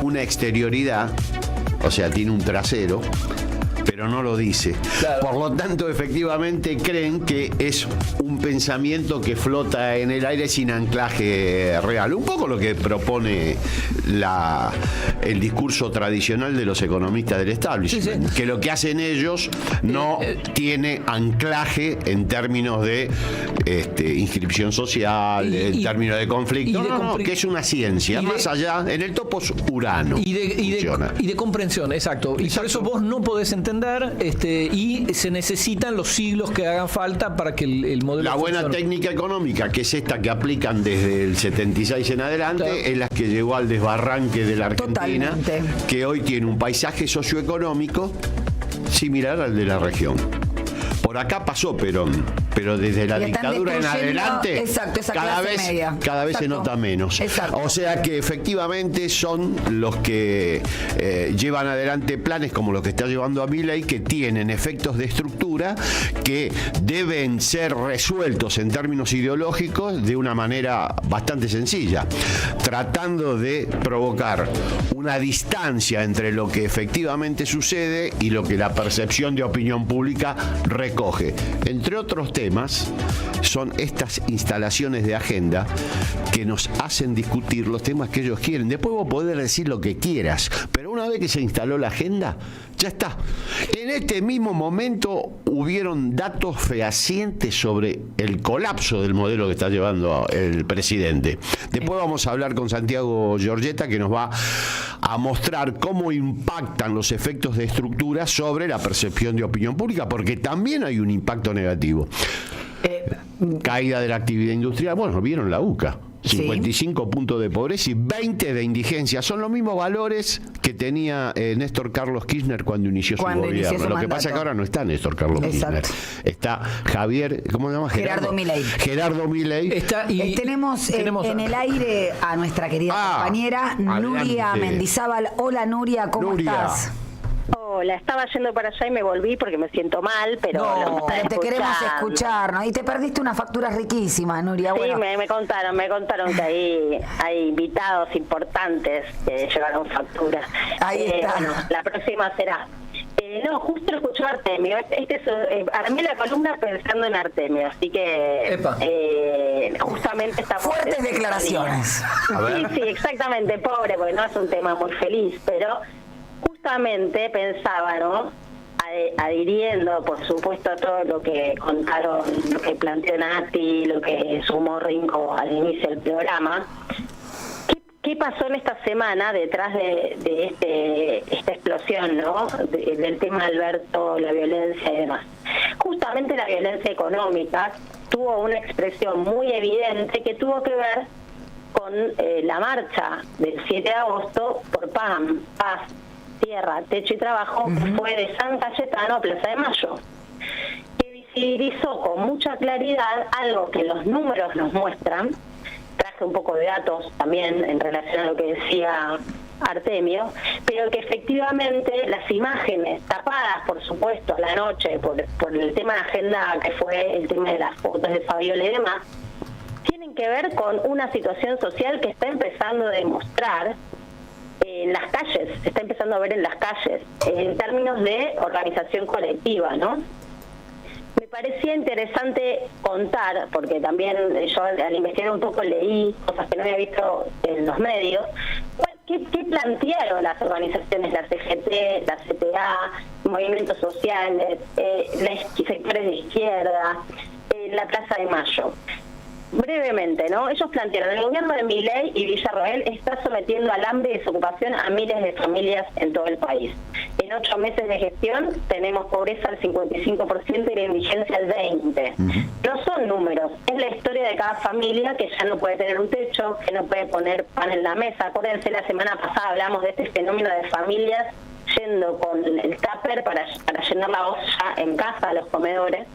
una exterioridad, o sea, tiene un trasero, pero no lo dice. Claro. Por lo tanto, efectivamente creen que es un pensamiento que flota en el aire sin anclaje real. Un poco lo que propone el discurso tradicional de los economistas del establishment, sí. que lo que hacen ellos no tiene anclaje en términos de inscripción social, en términos de conflicto, que es una ciencia, más allá, en el topos Urano. Y de comprensión, exacto. Y por eso vos no podés entender, y se necesitan los siglos que hagan falta para que el modelo La buena funcione. técnica económica, que es esta que aplican desde el 76 en adelante, claro, es la que llevó al desbarranque de la Argentina, totalmente, que hoy tiene un paisaje socioeconómico similar al de la región. Por acá pasó Perón, pero desde la dictadura en adelante, cada vez se nota menos. Exacto. O sea que efectivamente son los que llevan adelante planes como los que está llevando a Milei, que tienen efectos de estructura que deben ser resueltos en términos ideológicos de una manera bastante sencilla, tratando de provocar una distancia entre lo que efectivamente sucede y lo que la percepción de opinión pública recoge. Entre otros temas, son estas instalaciones de agenda que nos hacen discutir los temas que ellos quieren. Después vos podés decir lo que quieras, pero una vez que se instaló la agenda, ya está. En este mismo momento hubieron datos fehacientes sobre el colapso del modelo que está llevando el presidente. Después vamos a hablar con Santiago Giorgetta, que nos va a mostrar cómo impactan los efectos de estructura sobre la percepción de opinión pública, porque también hay un impacto negativo. Caída de la actividad industrial. Bueno, vieron la UCA. 55 puntos de pobreza y 20 de indigencia. Son los mismos valores que tenía Néstor Carlos Kirchner cuando inició su gobierno. Lo que pasa es que ahora no está Néstor Carlos Kirchner. Está Javier, ¿cómo se llama? Gerardo Milei. Gerardo Milei. Tenemos en el aire a nuestra querida compañera Nuria Mendizábal. Hola Nuria, ¿cómo estás? Hola, estaba yendo para allá y me volví porque me siento mal, pero te queremos escuchar, ¿no? Y te perdiste unas facturas riquísimas, Nuria. Sí, bueno. me contaron que hay invitados importantes que llevaron facturas. Ahí está. Bueno, la próxima será. No, justo escuchó Artemio. Armé la columna pensando en Artemio, así que justamente estamos... Fuertes declaraciones. Sí, exactamente, pobre, porque no es un tema muy feliz, pero... Justamente pensaba, ¿no? Adhiriendo, por supuesto, a todo lo que contaron, lo que planteó Nati, lo que sumó Rinco al inicio del programa. ¿Qué pasó en esta semana detrás de esta explosión, ¿no? Del tema Alberto, la violencia y demás? Justamente la violencia económica tuvo una expresión muy evidente que tuvo que ver con la marcha del 7 de agosto por paz, tierra, techo y trabajo, que fue de San Cayetano a Plaza de Mayo, que visibilizó con mucha claridad algo que los números nos muestran. Traje un poco de datos también en relación a lo que decía Artemio, pero que efectivamente las imágenes tapadas, por supuesto, a la noche por el tema de agenda, que fue el tema de las fotos de Fabiola y demás, tienen que ver con una situación social que está empezando a demostrar en las calles, se está empezando a ver en las calles, en términos de organización colectiva, ¿no? Me parecía interesante contar, porque también yo al investigar un poco leí cosas que no había visto en los medios, ¿qué plantearon las organizaciones, la CGT, la CTA, movimientos sociales, los sectores de izquierda, la Plaza de Mayo? Brevemente, ¿no? Ellos plantearon: el gobierno de Milei y Villarroel está sometiendo al hambre y desocupación a miles de familias en todo el país. En 8 meses de gestión tenemos pobreza al 55% y la indigencia al 20%. No son números, es la historia de cada familia que ya no puede tener un techo, que no puede poner pan en la mesa. Acuérdense, la semana pasada hablamos de este fenómeno de familias yendo con el tupper para llenar la olla en casa a los comedores,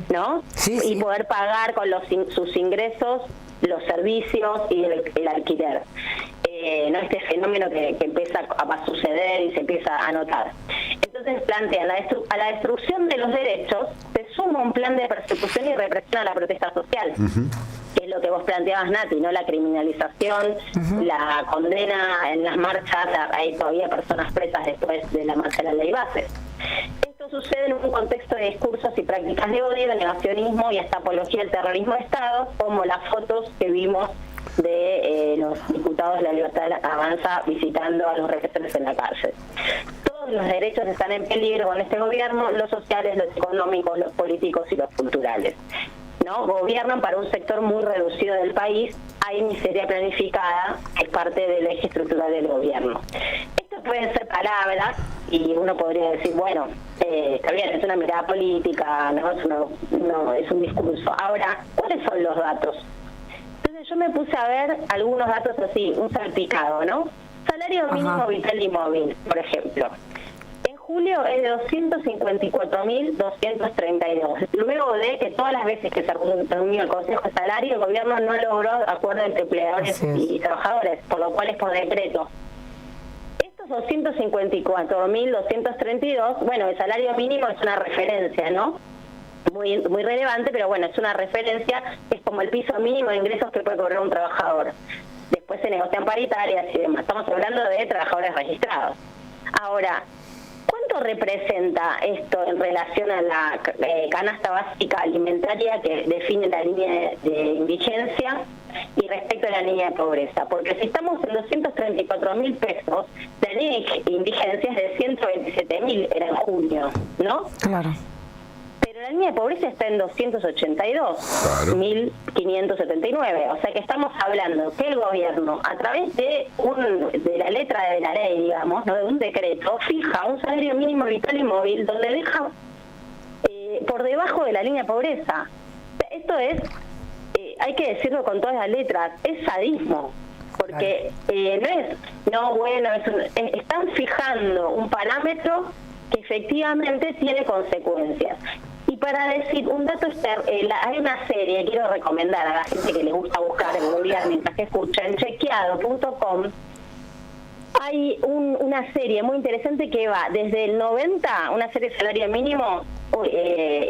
¿no? Sí. Y poder pagar con sus ingresos los servicios y el alquiler. No, este fenómeno que empieza a suceder y se empieza a notar. Entonces plantean a la destrucción de los derechos se suma un plan de persecución y represión a la protesta social. que es lo que vos planteabas, Nati, ¿no? La criminalización, la condena en las marchas, hay todavía personas presas después de la marcha de la ley base. Esto sucede en un contexto de discursos y prácticas de odio, de negacionismo y hasta apología del terrorismo de Estado, como las fotos que vimos de los diputados de La Libertad Avanza visitando a los represores en la cárcel. Todos los derechos están en peligro con este gobierno, los sociales, los económicos, los políticos y los culturales, ¿no? Gobiernan para un sector muy reducido del país, hay miseria planificada, es parte del eje estructural del gobierno. Esto pueden ser palabras y uno podría decir, bueno, está bien, es una mirada política, no es un discurso. Ahora, ¿cuáles son los datos? Entonces yo me puse a ver algunos datos así, un salpicado, ¿no? Salario mínimo vital y móvil, por ejemplo. En julio es de 254.232. Luego de que todas las veces que se reunió el Consejo de Salario, el gobierno no logró acuerdo entre empleadores y trabajadores, por lo cual es por decreto. Estos 254.232, bueno, el salario mínimo es una referencia, ¿no? Muy relevante, pero bueno, es una referencia, es como el piso mínimo de ingresos que puede cobrar un trabajador. Después se negocian paritarias y demás. Estamos hablando de trabajadores registrados. Ahora, ¿cuánto representa esto en relación a la canasta básica alimentaria que define la línea de indigencia y respecto a la línea de pobreza? Porque si estamos en 234.000 pesos, la línea de indigencia es de 127.000, era en junio, ¿no? Claro. Pero la línea de pobreza está en 282.579. O sea que estamos hablando que el gobierno, a través de la letra de la ley, digamos, ¿no? De un decreto, fija un salario mínimo vital y móvil donde deja por debajo de la línea de pobreza. Esto es, hay que decirlo con todas las letras, es sadismo. Porque están fijando un parámetro que efectivamente tiene consecuencias. Y para decir un dato, hay una serie, quiero recomendar a la gente que le gusta buscar en Google mientras que escuchan, chequeado.com, hay una serie muy interesante que va desde el 90, una serie de salario mínimo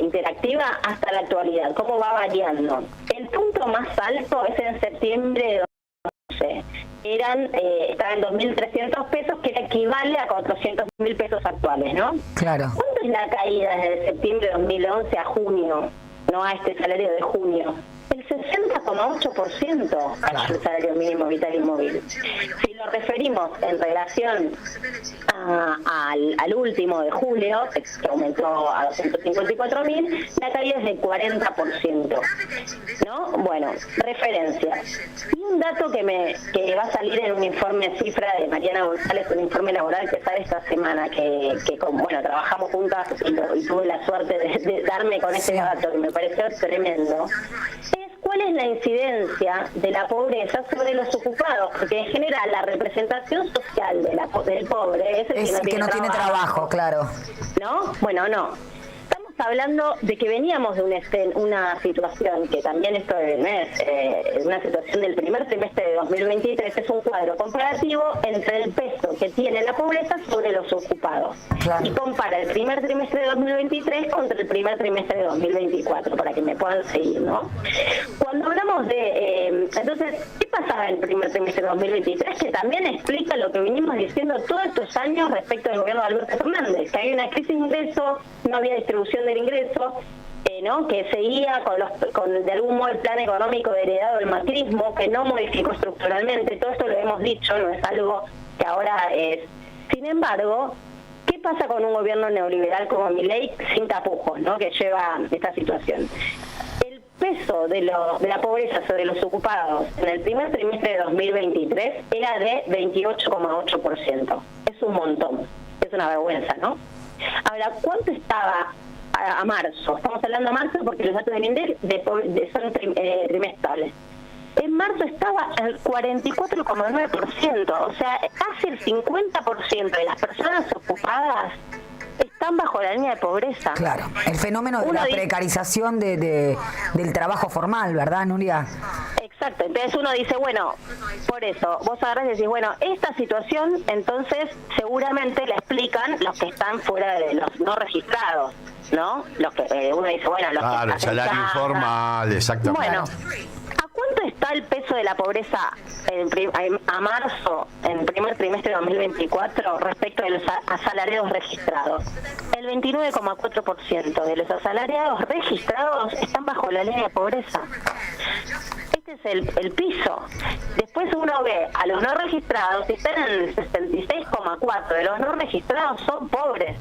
interactiva, hasta la actualidad, cómo va variando. El punto más alto es en septiembre de 2011. Estaba en 2.300 pesos, que equivale a 400.000 pesos actuales, ¿no? Claro. ¿Cuánto es la caída desde septiembre de 2011 a junio, no a este salario de junio? El 60,8% cayó el salario mínimo vital y móvil. Si lo referimos en relación al último de julio, que aumentó a 254.000, la caída es de 40%, ¿no? Bueno, referencias. Y un dato que va a salir en un informe cifra de Mariana González, un informe laboral que sale esta semana, que trabajamos juntas y tuve la suerte de darme con ese dato, que me pareció tremendo. ¿Cuál es la incidencia de la pobreza sobre los ocupados? Porque en general la representación social del pobre es el que no tiene trabajo, claro. ¿No? Bueno, no. Estamos hablando de que veníamos de una situación que también esto es una situación del primer trimestre de 2023, es un cuadro comparativo entre el peso que tiene la pobreza sobre los ocupados. Claro. Y compara el primer trimestre de 2023 contra el primer trimestre de 2024, para que me puedan seguir, ¿no? Cuando hablamos de... entonces, ¿qué pasaba en el primer trimestre de 2023? Que también explica lo que venimos diciendo todos estos años respecto del gobierno de Alberto Fernández, que hay una crisis de ingresos, no había distribución del ingreso, ¿no? Que seguía con de algún modo el plan económico heredado del macrismo, que no modificó estructuralmente. Todo esto lo hemos dicho, no es algo que ahora es. Sin embargo, ¿qué pasa con un gobierno neoliberal como Milei sin tapujos, ¿no? Que lleva esta situación? El peso de la pobreza sobre los ocupados en el primer trimestre de 2023 era de 28,8%. Es un montón, es una vergüenza, ¿no? Ahora, ¿cuánto estaba a marzo? Estamos hablando de marzo porque los datos del INDEC son trimestrales. En marzo estaba el 44,9%, o sea, casi el 50% de las personas ocupadas están bajo la línea de pobreza. Claro, el fenómeno de la precarización del trabajo formal, ¿verdad, Nuria? Exacto, entonces uno dice, bueno, por eso, vos agarrás y decís, bueno, esta situación, entonces seguramente la explican los que están fuera de los no registrados, ¿no? Los que uno dice, bueno, los claro, que el salario informal, exactamente. Bueno, ¿a cuánto está el peso de la pobreza a marzo, en el primer trimestre de 2024, respecto de los asalariados registrados? El 29,4% de los asalariados registrados están bajo la línea de pobreza. Este es el piso. Después uno ve a los no registrados y están en el 66,4%. De los no registrados son pobres.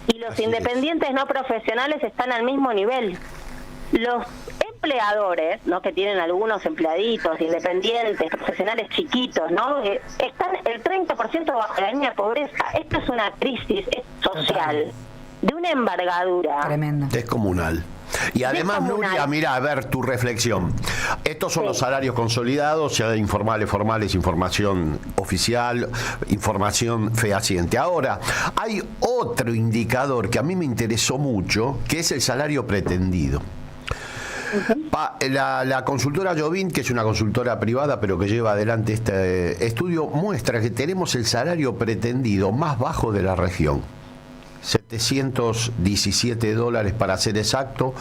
Y los independientes no profesionales están al mismo nivel. Los empleadores, ¿no?, que tienen algunos empleaditos, independientes, profesionales chiquitos, ¿no?, están el 30% bajo la línea de pobreza. Esto es una crisis social de una envergadura tremenda, descomunal. Y además, Nuria, mira, a ver tu reflexión. Estos son los salarios consolidados, ya informales, formales, información oficial, información fehaciente. Ahora, hay otro indicador que a mí me interesó mucho, que es el salario pretendido. La consultora Jobin, que es una consultora privada pero que lleva adelante este estudio, muestra que tenemos el salario pretendido más bajo de la región. $717 para ser exacto,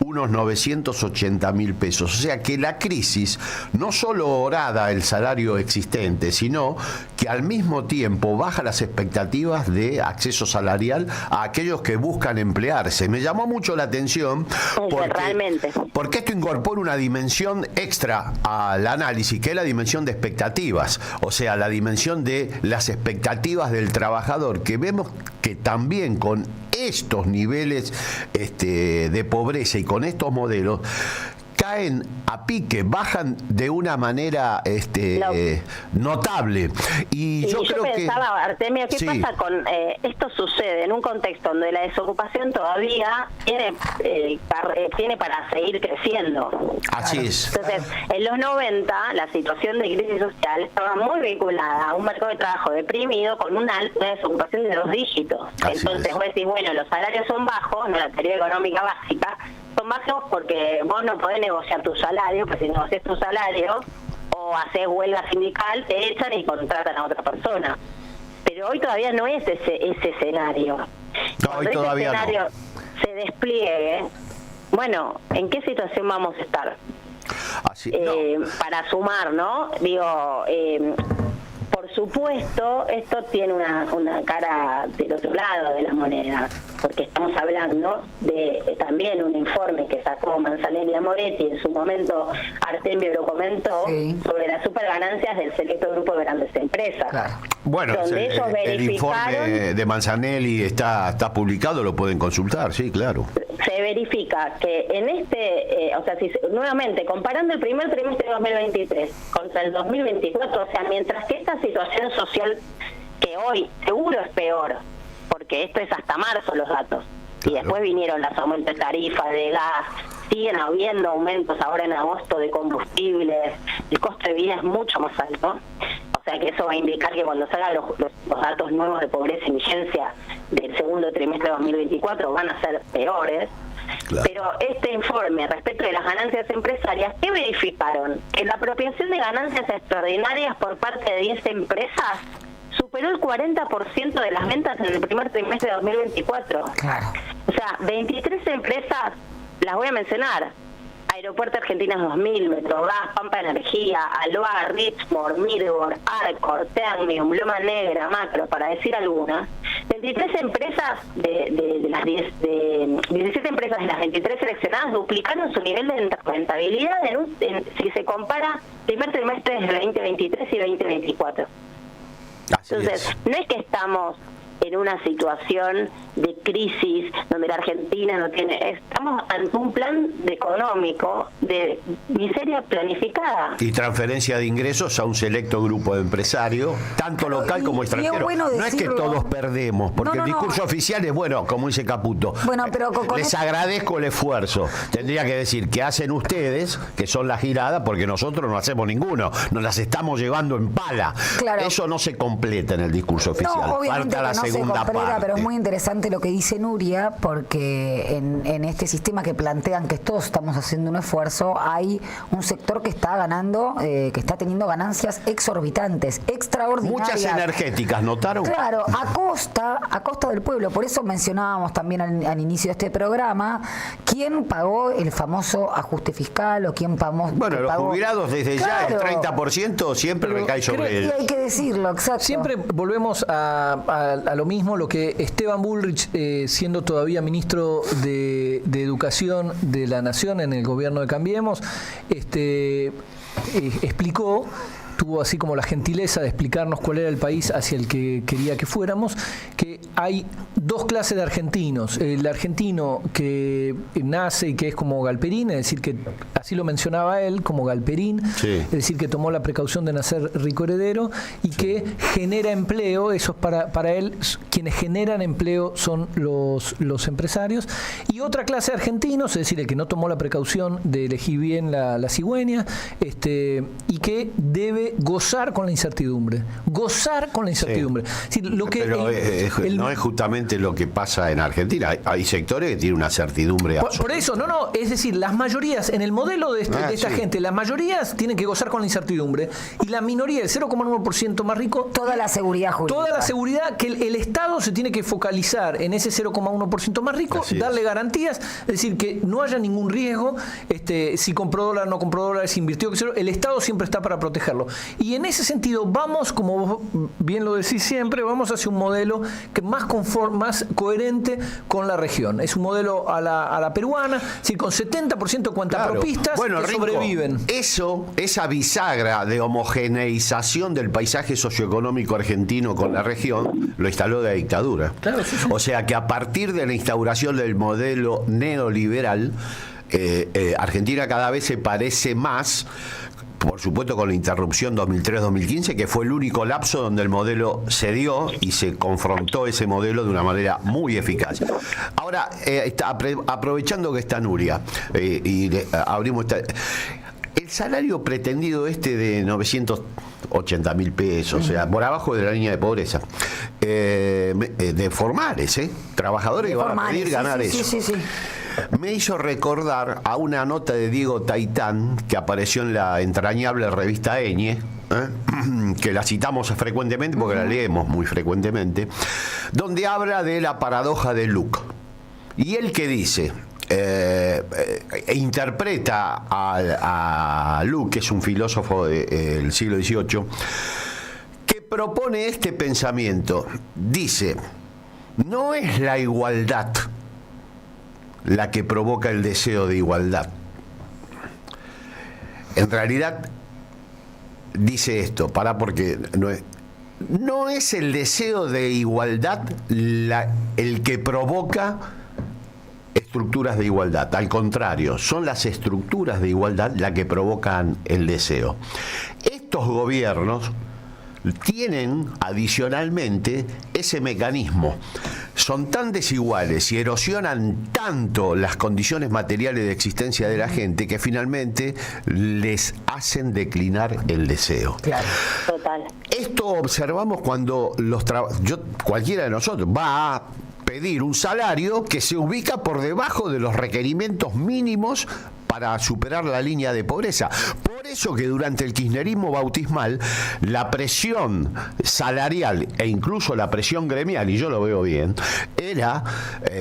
unos 980.000 pesos. O sea que la crisis no solo horada el salario existente, sino que al mismo tiempo baja las expectativas de acceso salarial a aquellos que buscan emplearse. Me llamó mucho la atención porque esto incorpora una dimensión extra al análisis, que es la dimensión de expectativas, o sea, la dimensión de las expectativas del trabajador, que vemos que también con estos niveles de pobreza y con estos modelos caen a pique, bajan de una manera notable. Y yo creo pensaba, que, Artemio, ¿qué pasa con esto? Sucede en un contexto donde la desocupación todavía tiene para seguir creciendo. Así es. Entonces, en los 90, la situación de crisis social estaba muy vinculada a un mercado de trabajo deprimido con una alta desocupación de 2 dígitos. Entonces, vos decís, bueno, los salarios son bajos, no, la teoría económica básica, son bajos porque vos no podés negociar tu salario, pues si negocias tu salario o haces huelga sindical, te echan y contratan a otra persona. Pero hoy todavía no es ese escenario. No, hoy todavía ese escenario se despliegue, bueno, ¿en qué situación vamos a estar? Así, no. Para sumar, ¿no? Digo, por supuesto, esto tiene una cara del otro lado de la moneda, porque estamos hablando de también un informe que sacó Manzanelli a Moretti, en su momento Artemio lo comentó, sobre las superganancias del selecto grupo de grandes empresas. Claro. Bueno, el informe de Manzanelli está publicado, lo pueden consultar, sí, claro. Se verifica que en nuevamente, comparando el primer trimestre de 2023 contra el 2024, o sea, mientras que esta situación social, que hoy seguro es peor, porque esto es hasta marzo los datos, y después vinieron los aumentos de tarifas de gas, siguen habiendo aumentos ahora en agosto de combustibles, el costo de vida es mucho más alto, o sea que eso va a indicar que cuando salgan los datos nuevos de pobreza y vigencia del segundo trimestre de 2024 van a ser peores. Claro. Pero este informe respecto de las ganancias empresarias, ¿qué verificaron? Que la apropiación de ganancias extraordinarias por parte de 10 empresas superó el 40% de las ventas en el primer trimestre de 2024. Claro. O sea, 23 empresas, las voy a mencionar: Aeropuerto Argentinas 2000, Metrogas, Pampa Energía, Aloha, Richmond, Midward, Arcor, Ternium, Loma Negra, Macro, para decir algunas. 23 empresas de las 17 empresas de las 23 seleccionadas duplicaron su nivel de rentabilidad si se compara primer trimestre de 2023 y 2024. Entonces, no es que estamos en una situación de crisis donde la Argentina no tiene... Estamos ante un plan económico de miseria planificada. Y transferencia de ingresos a un selecto grupo de empresarios, tanto local como extranjero. No es que todos perdemos, porque el discurso oficial es, bueno, como dice Caputo, les agradezco el esfuerzo. Tendría que decir que hacen ustedes, que son la girada, porque nosotros no hacemos ninguno, nos las estamos llevando en pala. Claro. Eso no se completa en el discurso oficial. Falta la segunda parte. Pero es muy interesante lo que dice Nuria, porque en este sistema que plantean que todos estamos haciendo un esfuerzo, hay un sector que está ganando, que está teniendo ganancias exorbitantes, extraordinarias. Muchas energéticas, ¿notaron? Claro, a costa del pueblo. Por eso mencionábamos también al inicio de este programa quién pagó el famoso ajuste fiscal o quién pagó. Bueno, los jubilados desde ya el 30% siempre recae sobre ellos. Y hay que decirlo, exacto. Siempre volvemos a lo mismo, lo que Esteban Bullrich, siendo todavía ministro de Educación de la Nación en el gobierno de Cambiemos, explicó, tuvo así como la gentileza de explicarnos cuál era el país hacia el que quería que fuéramos, que hay dos clases de argentinos. El argentino que nace y que es como Galperín, es decir, que así lo mencionaba él, como Galperín, sí. Es decir, que tomó la precaución de nacer rico heredero y que genera empleo. Eso es para él, quienes generan empleo son los empresarios. Y otra clase de argentinos, es decir, el que no tomó la precaución de elegir bien la cigüeña, y que debe gozar con la incertidumbre. Gozar con la incertidumbre. Sí. Es decir, lo que pero no es justamente lo que pasa en Argentina. Hay sectores que tienen una certidumbre absoluta. Por eso, es decir, las mayorías, en el modelo de esta gente, las mayorías tienen que gozar con la incertidumbre y la minoría, el 0,1% más rico, toda la seguridad jurídica. Toda la seguridad, que el Estado se tiene que focalizar en ese 0,1% más rico, darle garantías, es decir, que no haya ningún riesgo, si compró dólar, no compró dólar, si invirtió, el Estado siempre está para protegerlo. Y en ese sentido vamos, como vos bien lo decís siempre, vamos hacia un modelo que más coherente con la región. Es un modelo a la peruana, es decir, con 70% cuentapropistas que Rico, sobreviven. Esa bisagra de homogeneización del paisaje socioeconómico argentino con la región lo instaló la dictadura. Claro, sí. O sea que a partir de la instauración del modelo neoliberal, Argentina cada vez se parece más, por supuesto con la interrupción 2003-2015, que fue el único lapso donde el modelo se dio y se confrontó ese modelo de una manera muy eficaz. Ahora, aprovechando que está Nuria, abrimos el salario pretendido de 980.000 pesos, o sea, por abajo de la línea de pobreza, de formales, trabajadores que van a pedir ganar eso. Sí. Me hizo recordar a una nota de Diego Taitán que apareció en la entrañable revista Eñe, que la citamos frecuentemente porque la leemos muy frecuentemente, donde habla de la paradoja de Luke. Y él que dice, interpreta a Luke, que es un filósofo del siglo XVIII, que propone este pensamiento. Dice, no es la igualdad la que provoca el deseo de igualdad. En realidad, dice esto, porque no es el deseo de igualdad el que provoca estructuras de igualdad. Al contrario, son las estructuras de igualdad las que provocan el deseo. Estos gobiernos tienen adicionalmente ese mecanismo. Son tan desiguales y erosionan tanto las condiciones materiales de existencia de la gente que finalmente les hacen declinar el deseo. Claro. Total. Esto observamos cuando cualquiera de nosotros va a pedir un salario que se ubica por debajo de los requerimientos mínimos para superar la línea de pobreza. Por eso que durante el kirchnerismo bautismal la presión salarial e incluso la presión gremial, y yo lo veo bien, era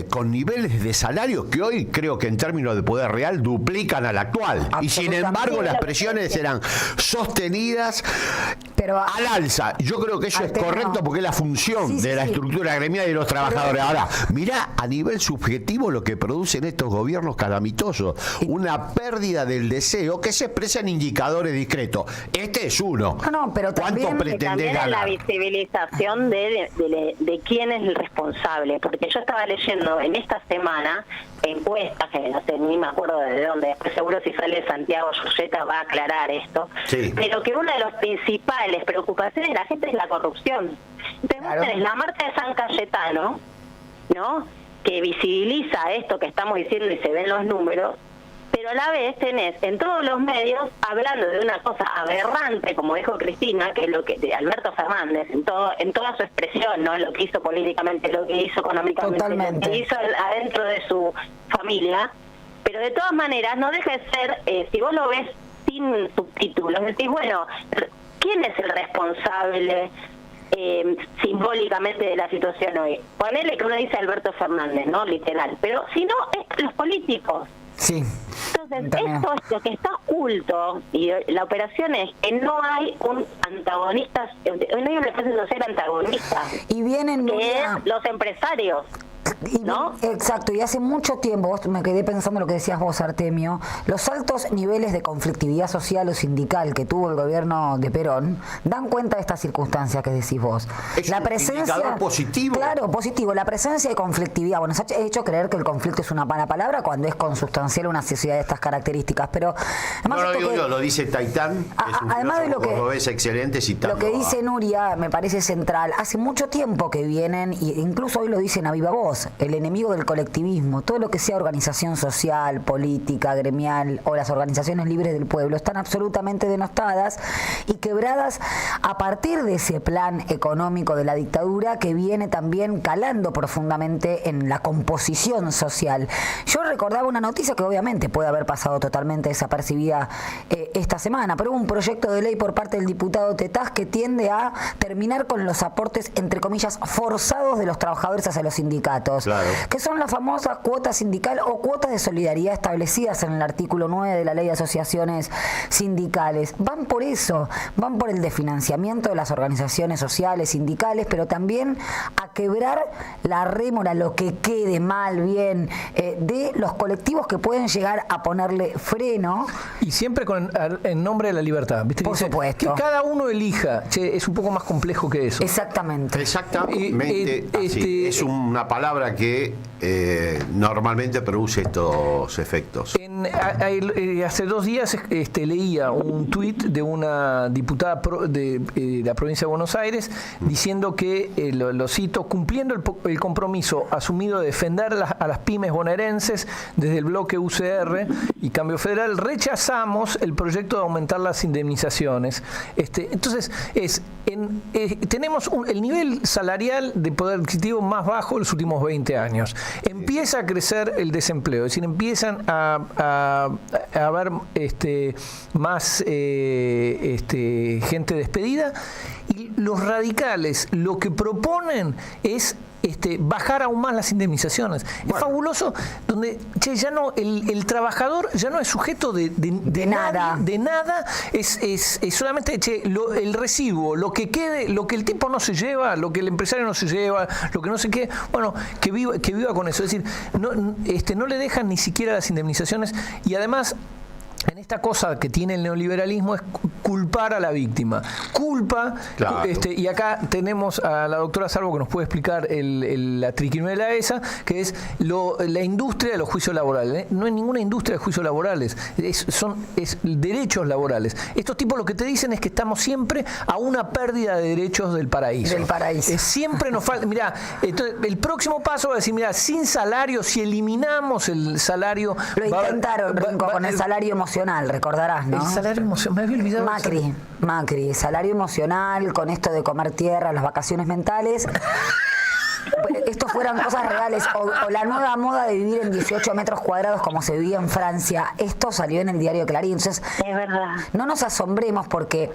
con niveles de salario que hoy creo que en términos de poder real duplican al actual. Y sin embargo las presiones eran sostenidas al alza. Yo creo que eso es correcto porque es la función de la estructura gremial y de los trabajadores. Ahora, mirá a nivel subjetivo lo que producen estos gobiernos calamitosos. Una pérdida del deseo que se expresa en indicadores discretos. Este es uno. Pero ¿cuánto pretende ganar? La visibilización de quién es el responsable. Porque yo estaba leyendo en esta semana encuestas, que no sé, ni me acuerdo de dónde, después seguro si sale Santiago Giussetta va a aclarar esto, pero que una de las principales preocupaciones de la gente es la corrupción. Entonces tenés la marcha de San Cayetano, ¿no?, que visibiliza esto que estamos diciendo y se ven los números, pero a la vez tenés en todos los medios hablando de una cosa aberrante, como dijo Cristina, que es lo que de Alberto Fernández, en toda su expresión, ¿no? Lo que hizo políticamente, lo que hizo económicamente, Totalmente. lo que hizo adentro de su familia, pero de todas maneras no deja de ser, si vos lo ves sin subtítulos, decís, bueno, ¿quién es el responsable simbólicamente de la situación hoy? Ponele que uno dice Alberto Fernández, ¿no? Literal, pero si no, es los políticos. Sí. Entonces, También. esto es lo que está oculto, y la operación es que no hay un antagonista, no hay una especie de ser antagonista, Y vienen, que Nuria, es los empresarios. ¿No? Exacto, y hace mucho tiempo, me quedé pensando lo que decías vos, Artemio, los altos niveles de conflictividad social o sindical que tuvo el gobierno de Perón dan cuenta de estas circunstancias que decís vos. Es un indicador positivo. Claro, positivo. La presencia de conflictividad, bueno, nos ha hecho creer que el conflicto es una mala palabra cuando es consustancial a una sociedad de estas características, pero además No lo digo yo, lo dice Taitán, que es un además de lo que cordobés excelente, citando lo que dice Nuria me parece central. Hace mucho tiempo que vienen, e incluso hoy lo dicen a viva voz, el enemigo del colectivismo, todo lo que sea organización social, política, gremial o las organizaciones libres del pueblo están absolutamente denostadas y quebradas a partir de ese plan económico de la dictadura que viene también calando profundamente en la composición social. Yo recordaba una noticia que obviamente puede haber pasado totalmente desapercibida esta semana, pero hubo un proyecto de ley por parte del diputado Tetaz que tiende a terminar con los aportes, entre comillas, forzados de los trabajadores hacia los sindicatos, claro, que son las famosas cuotas sindical o cuotas de solidaridad establecidas en el artículo 9 de la Ley de Asociaciones Sindicales. Van por eso, van por el desfinanciamiento de las organizaciones sociales, sindicales, pero también a quebrar la rémora, lo que quede mal, bien, de los colectivos que pueden llegar a ponerle freno. Y siempre en nombre de la libertad, ¿viste? Por supuesto. Que cada uno elija. Che, es un poco más complejo que eso. Exactamente. Exactamente. Así. Es una palabra que normalmente produce estos efectos. Hace 2 días leía un tuit de una diputada de la provincia de Buenos Aires diciendo que, lo cito, cumpliendo el compromiso asumido de defender a las pymes bonaerenses desde el bloque UCR y Cambio Federal, rechazamos el proyecto de aumentar las indemnizaciones. Entonces, tenemos el nivel salarial de poder adquisitivo más bajo de los últimos 20 años. Empieza a crecer el desempleo, es decir, empiezan a haber más gente despedida, y los radicales lo que proponen es bajar aún más las indemnizaciones. Bueno. Es fabuloso, donde ya no el trabajador ya no es sujeto de nada, es solamente el residuo, lo que quede, lo que el tipo no se lleva, lo que el empresario no se lleva, lo que no sé qué, bueno, que viva con eso. Es decir, no le dejan ni siquiera las indemnizaciones, y además en esta cosa que tiene el neoliberalismo es culpar a la víctima. Claro. Y acá tenemos a la doctora Salvo que nos puede explicar la triquiñuela esa, que es la industria de los juicios laborales. No hay ninguna industria de juicios laborales, son derechos laborales. Estos tipos lo que te dicen es que estamos siempre a una pérdida de derechos del paraíso. Siempre nos falta. Mirá, entonces, el próximo paso va a decir, mirá, sin salario, si eliminamos el salario. Lo intentaron, con el salario emocional, recordarás, ¿no? El salario emocional, me había olvidado. Macri, salario emocional, con esto de comer tierra, las vacaciones mentales. Esto fueran cosas reales, o la nueva moda de vivir en 18 metros cuadrados como se vivía en Francia. Esto salió en el diario Clarín. Entonces, es verdad. No nos asombremos porque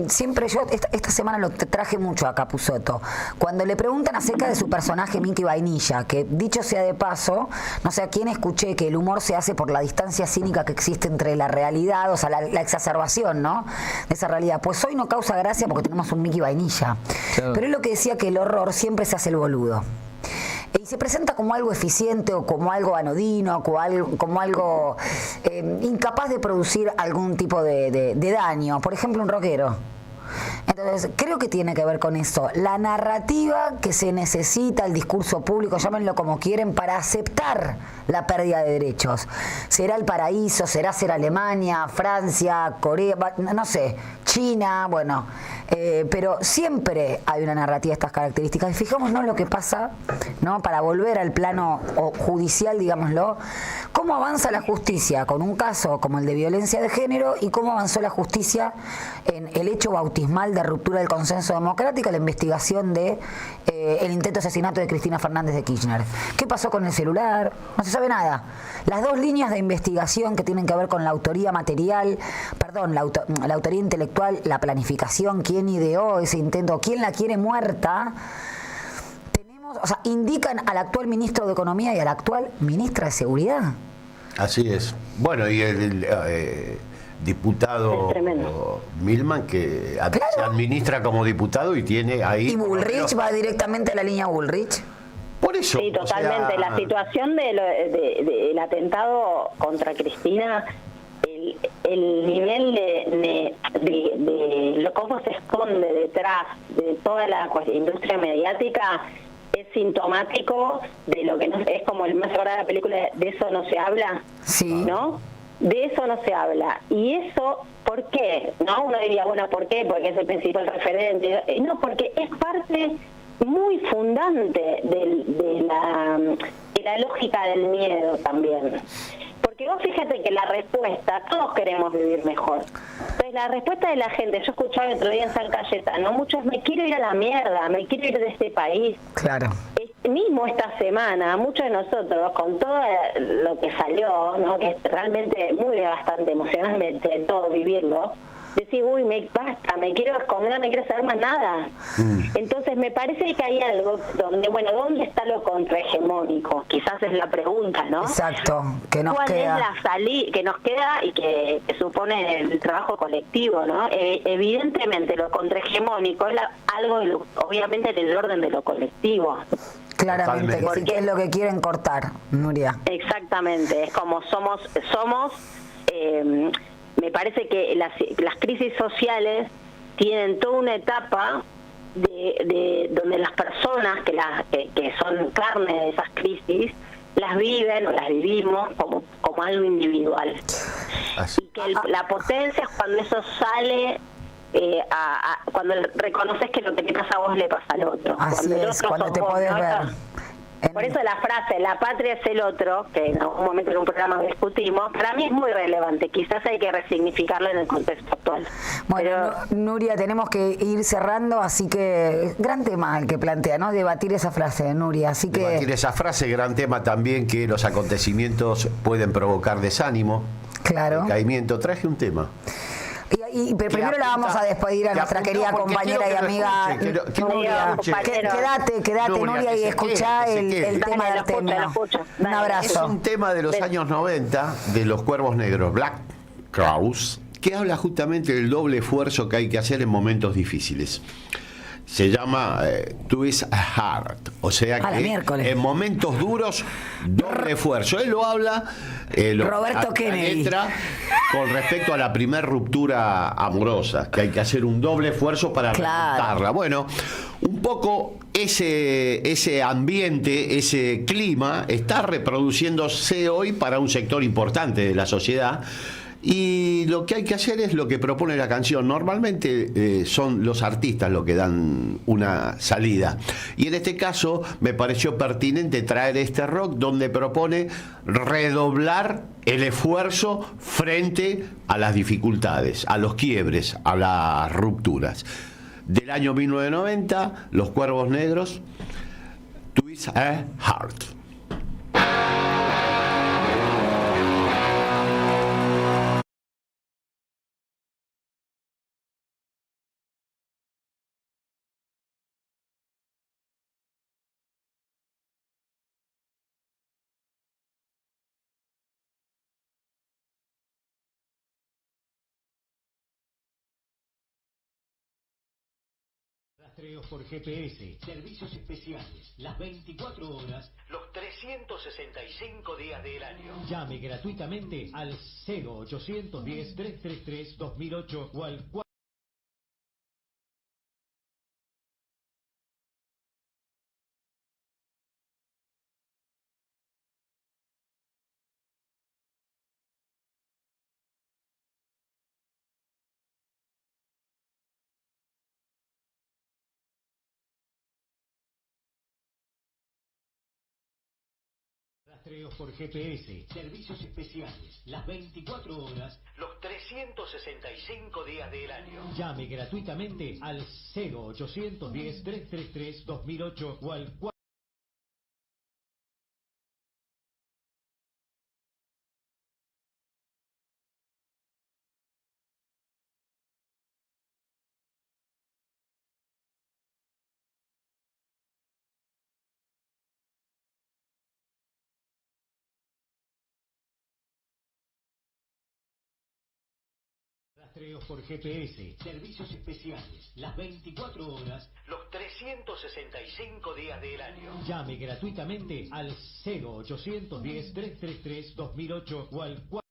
siempre yo, esta semana lo traje mucho a Capusotto. Cuando le preguntan acerca de su personaje Mickey Vainilla, que dicho sea de paso, no sé a quién escuché que el humor se hace por la distancia cínica que existe entre la realidad, o sea, la exacerbación, ¿no?, de esa realidad. Pues hoy no causa gracia porque tenemos un Mickey Vainilla. Claro. Pero él lo que decía, que el horror siempre se hace el boludo. Y se presenta como algo eficiente o como algo anodino, como algo incapaz de producir algún tipo de daño. Por ejemplo, un rockero. Entonces, creo que tiene que ver con eso. La narrativa que se necesita, el discurso público, llámenlo como quieren, para aceptar la pérdida de derechos. ¿Será el paraíso? ¿Será ser Alemania, Francia, Corea? No sé, China, bueno. Pero siempre hay una narrativa de estas características. Y fijémonos lo que pasa, ¿no? Para volver al plano judicial, digámoslo, cómo avanza la justicia con un caso como el de violencia de género y cómo avanzó la justicia en el hecho bautismal de ruptura del consenso democrático, la investigación de el intento de asesinato de Cristina Fernández de Kirchner. ¿Qué pasó con el celular? No se sabe nada. Las dos líneas de investigación que tienen que ver con la autoría material, perdón, la autoría intelectual, la planificación, quién ideó ese intento, quién la quiere muerta, tenemos, o sea, indican al actual ministro de Economía y a la actual ministra de Seguridad. Así es. Bueno, y el diputado Milman, que se administra como diputado y tiene ahí... Y Bullrich va directamente a la línea Bullrich. Por eso. Sí, totalmente. La situación del atentado contra Cristina, el nivel de cómo se esconde detrás de toda la industria mediática es sintomático de lo que no es, como el más acordado de la película De eso no se habla, sí, ¿no? De eso no se habla. Y eso, ¿por qué? ¿No? Uno diría, bueno, ¿por qué? Porque es el principal referente. No, porque es parte muy fundante de la lógica del miedo también. Porque vos fíjate que la respuesta, todos queremos vivir mejor. Entonces la respuesta de la gente, yo escuchaba el otro día en San Cayetano, muchos, me quiero ir a la mierda, me quiero ir de este país. Claro. Mismo esta semana, muchos de nosotros, con todo lo que salió, ¿no? Que es realmente muy bastante emocionalmente todo vivirlo, decir, uy, basta, me quiero esconder, no quiero saber más nada. Entonces me parece que hay algo donde, bueno, ¿dónde está lo contrahegemónico? Quizás es la pregunta, ¿no? Exacto, que nos ¿Cuál queda? es la salida que nos queda y que supone el trabajo colectivo, ¿no? Evidentemente lo contrahegemónico es algo, obviamente, del orden de lo colectivo. Claramente, que es lo que quieren cortar, Nuria. Exactamente, es como somos me parece que las crisis sociales tienen toda una etapa de donde las personas que son carne de esas crisis las viven o las vivimos como algo individual. Así. Y que la potencia es cuando eso sale cuando reconoces que lo que te pasa a vos le pasa al otro. Así es, cuando te podés ver. Por eso la frase, la patria es el otro, que en algún momento en un programa discutimos, para mí es muy relevante. Quizás hay que resignificarlo en el contexto actual. Bueno, Nuria, tenemos que ir cerrando, así que gran tema el que plantea, ¿no? Debatir esa frase, Nuria. Así que debatir esa frase, gran tema también, que los acontecimientos pueden provocar desánimo, claro, decaimiento. Traje un tema. Pero primero la vamos a despedir a nuestra querida compañera y amiga Nuria. Quédate, Nuria, y escuchá el tema del tema. Un abrazo. Es un tema de los años 90, de los Cuervos Negros, Black Crowes, que habla justamente del doble esfuerzo que hay que hacer en momentos difíciles. Se llama Twist Heart, o sea que en momentos duros, doble esfuerzo. Él lo habla, Roberto Kennedy, letra, con respecto a la primer ruptura amorosa, que hay que hacer un doble esfuerzo para remontarla. Bueno, un poco ese ambiente, ese clima, está reproduciéndose hoy para un sector importante de la sociedad. Y lo que hay que hacer es lo que propone la canción. Normalmente son los artistas los que dan una salida. Y en este caso me pareció pertinente traer este rock donde propone redoblar el esfuerzo frente a las dificultades, a los quiebres, a las rupturas. Del año 1990, Los Cuervos Negros, Twist a Heart. Rastreos por GPS, servicios especiales, las 24 horas, los 365 días del año. Llame gratuitamente al 0810-333-2008 o al 4 Rastreos por GPS, servicios especiales, las 24 horas, los 365 días del año. Llame gratuitamente al 0810-333-2008 o al 4. Rastreos por GPS, servicios especiales, las 24 horas, los 365 días del año. Llame gratuitamente al 0810-333-2008 o al 4.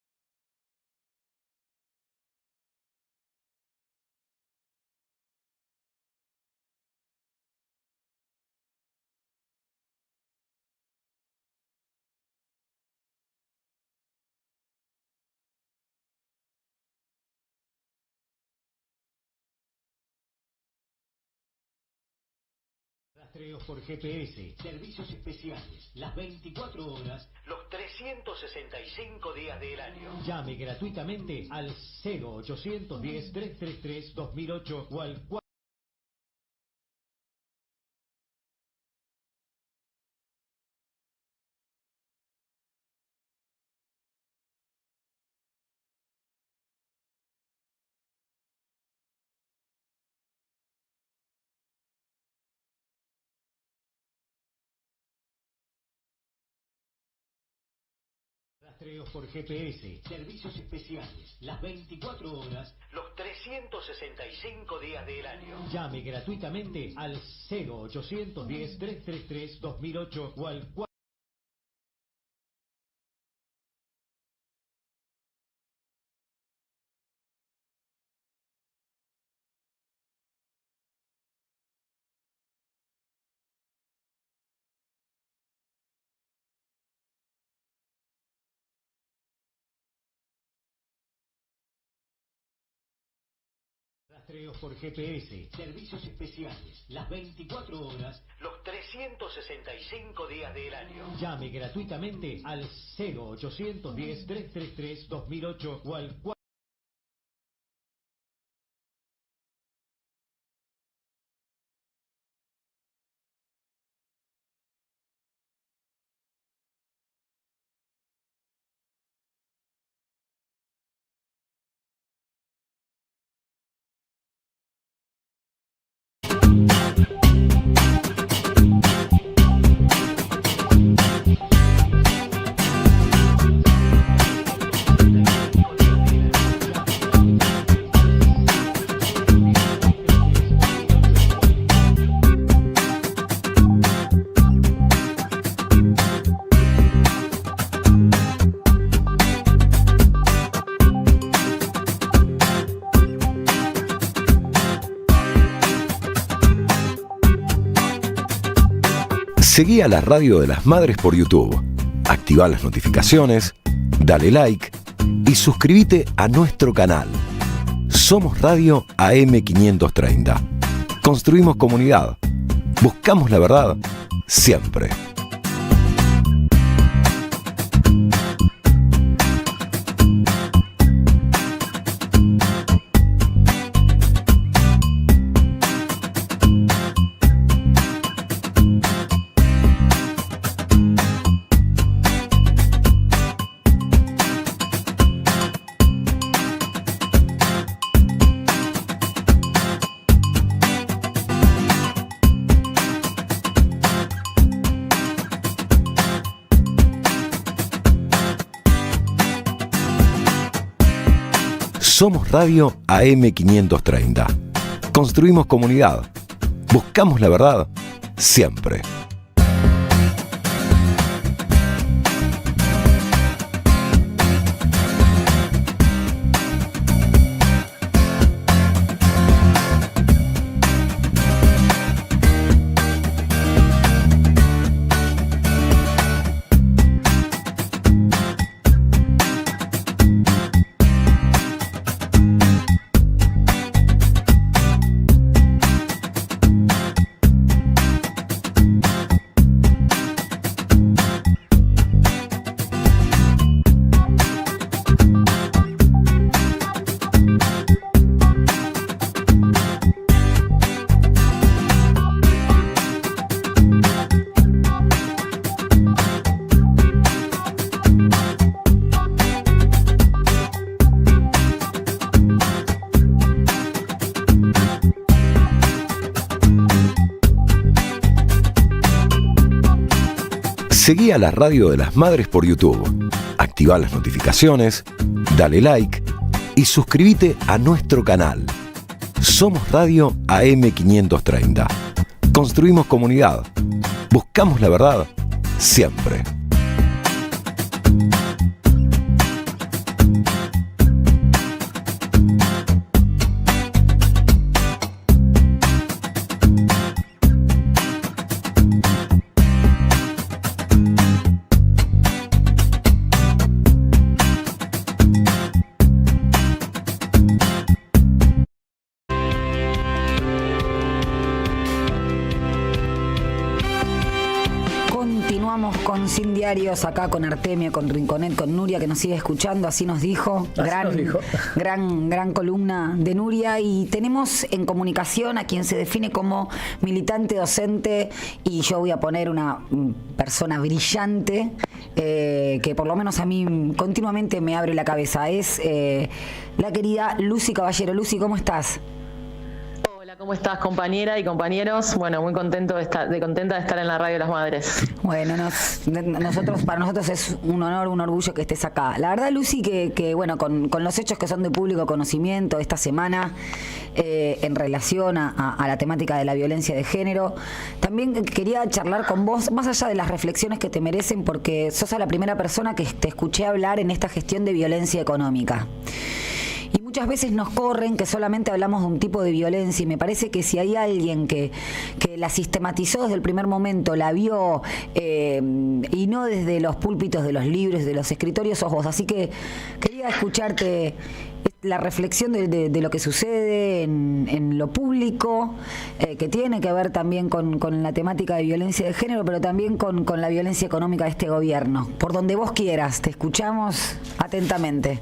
Rastreos por GPS, servicios especiales, las 24 horas, los 365 días del año. Llame gratuitamente al 0810-333-2008 o al 4. Rastreos por GPS, servicios especiales, las 24 horas, los 365 días del año. Llame gratuitamente al 0810-333-2008 o al 4. Rastreos por GPS, servicios especiales, las 24 horas, los 365 días del año. Llame gratuitamente al 0810-333-2008 o al 4. Seguí a la Radio de las Madres por YouTube, activa las notificaciones, dale like y suscríbete a nuestro canal. Somos Radio AM530. Construimos comunidad. Buscamos la verdad siempre. Somos Radio AM530. Construimos comunidad. Buscamos la verdad siempre. Seguí a la Radio de las Madres por YouTube. Activá las notificaciones, dale like y suscríbete a nuestro canal. Somos Radio AM530. Construimos comunidad. Buscamos la verdad siempre. Con Sin Diarios, acá con Artemio, con Rinconet, con Nuria, que nos sigue escuchando, así nos dijo. Gran columna de Nuria. Y tenemos en comunicación a quien se define como militante docente, y yo voy a poner una persona brillante, que por lo menos a mí continuamente me abre la cabeza. Es la querida Lucy Caballero. Lucy, ¿cómo estás? ¿Cómo estás, compañera y compañeros? Bueno, muy contenta de estar en la Radio de las Madres. Bueno, para nosotros es un honor, un orgullo que estés acá. La verdad, Lucy, que bueno, con los hechos que son de público conocimiento esta semana, en relación a la temática de la violencia de género, también quería charlar con vos, más allá de las reflexiones que te merecen, porque sos la primera persona que te escuché hablar en esta gestión de violencia económica. Y muchas veces nos corren que solamente hablamos de un tipo de violencia, y me parece que si hay alguien que la sistematizó desde el primer momento, la vio, y no desde los púlpitos de los libros, de los escritorios, sos vos. Así que quería escucharte la reflexión de lo que sucede en lo público, que tiene que ver también con la temática de violencia de género, pero también con la violencia económica de este gobierno. Por donde vos quieras, te escuchamos atentamente.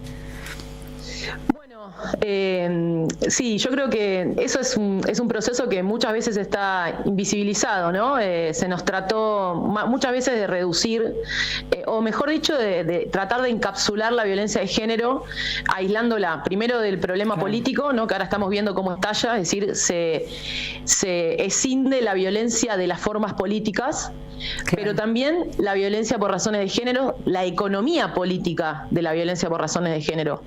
Sí, yo creo que eso es un proceso que muchas veces está invisibilizado, ¿no? Se nos trató muchas veces de reducir, o mejor dicho, de tratar de encapsular la violencia de género, aislándola primero del problema político, ¿no? Que ahora estamos viendo cómo estalla, es decir, se escinde la violencia de las formas políticas. Claro. Pero también la violencia por razones de género, la economía política de la violencia por razones de género.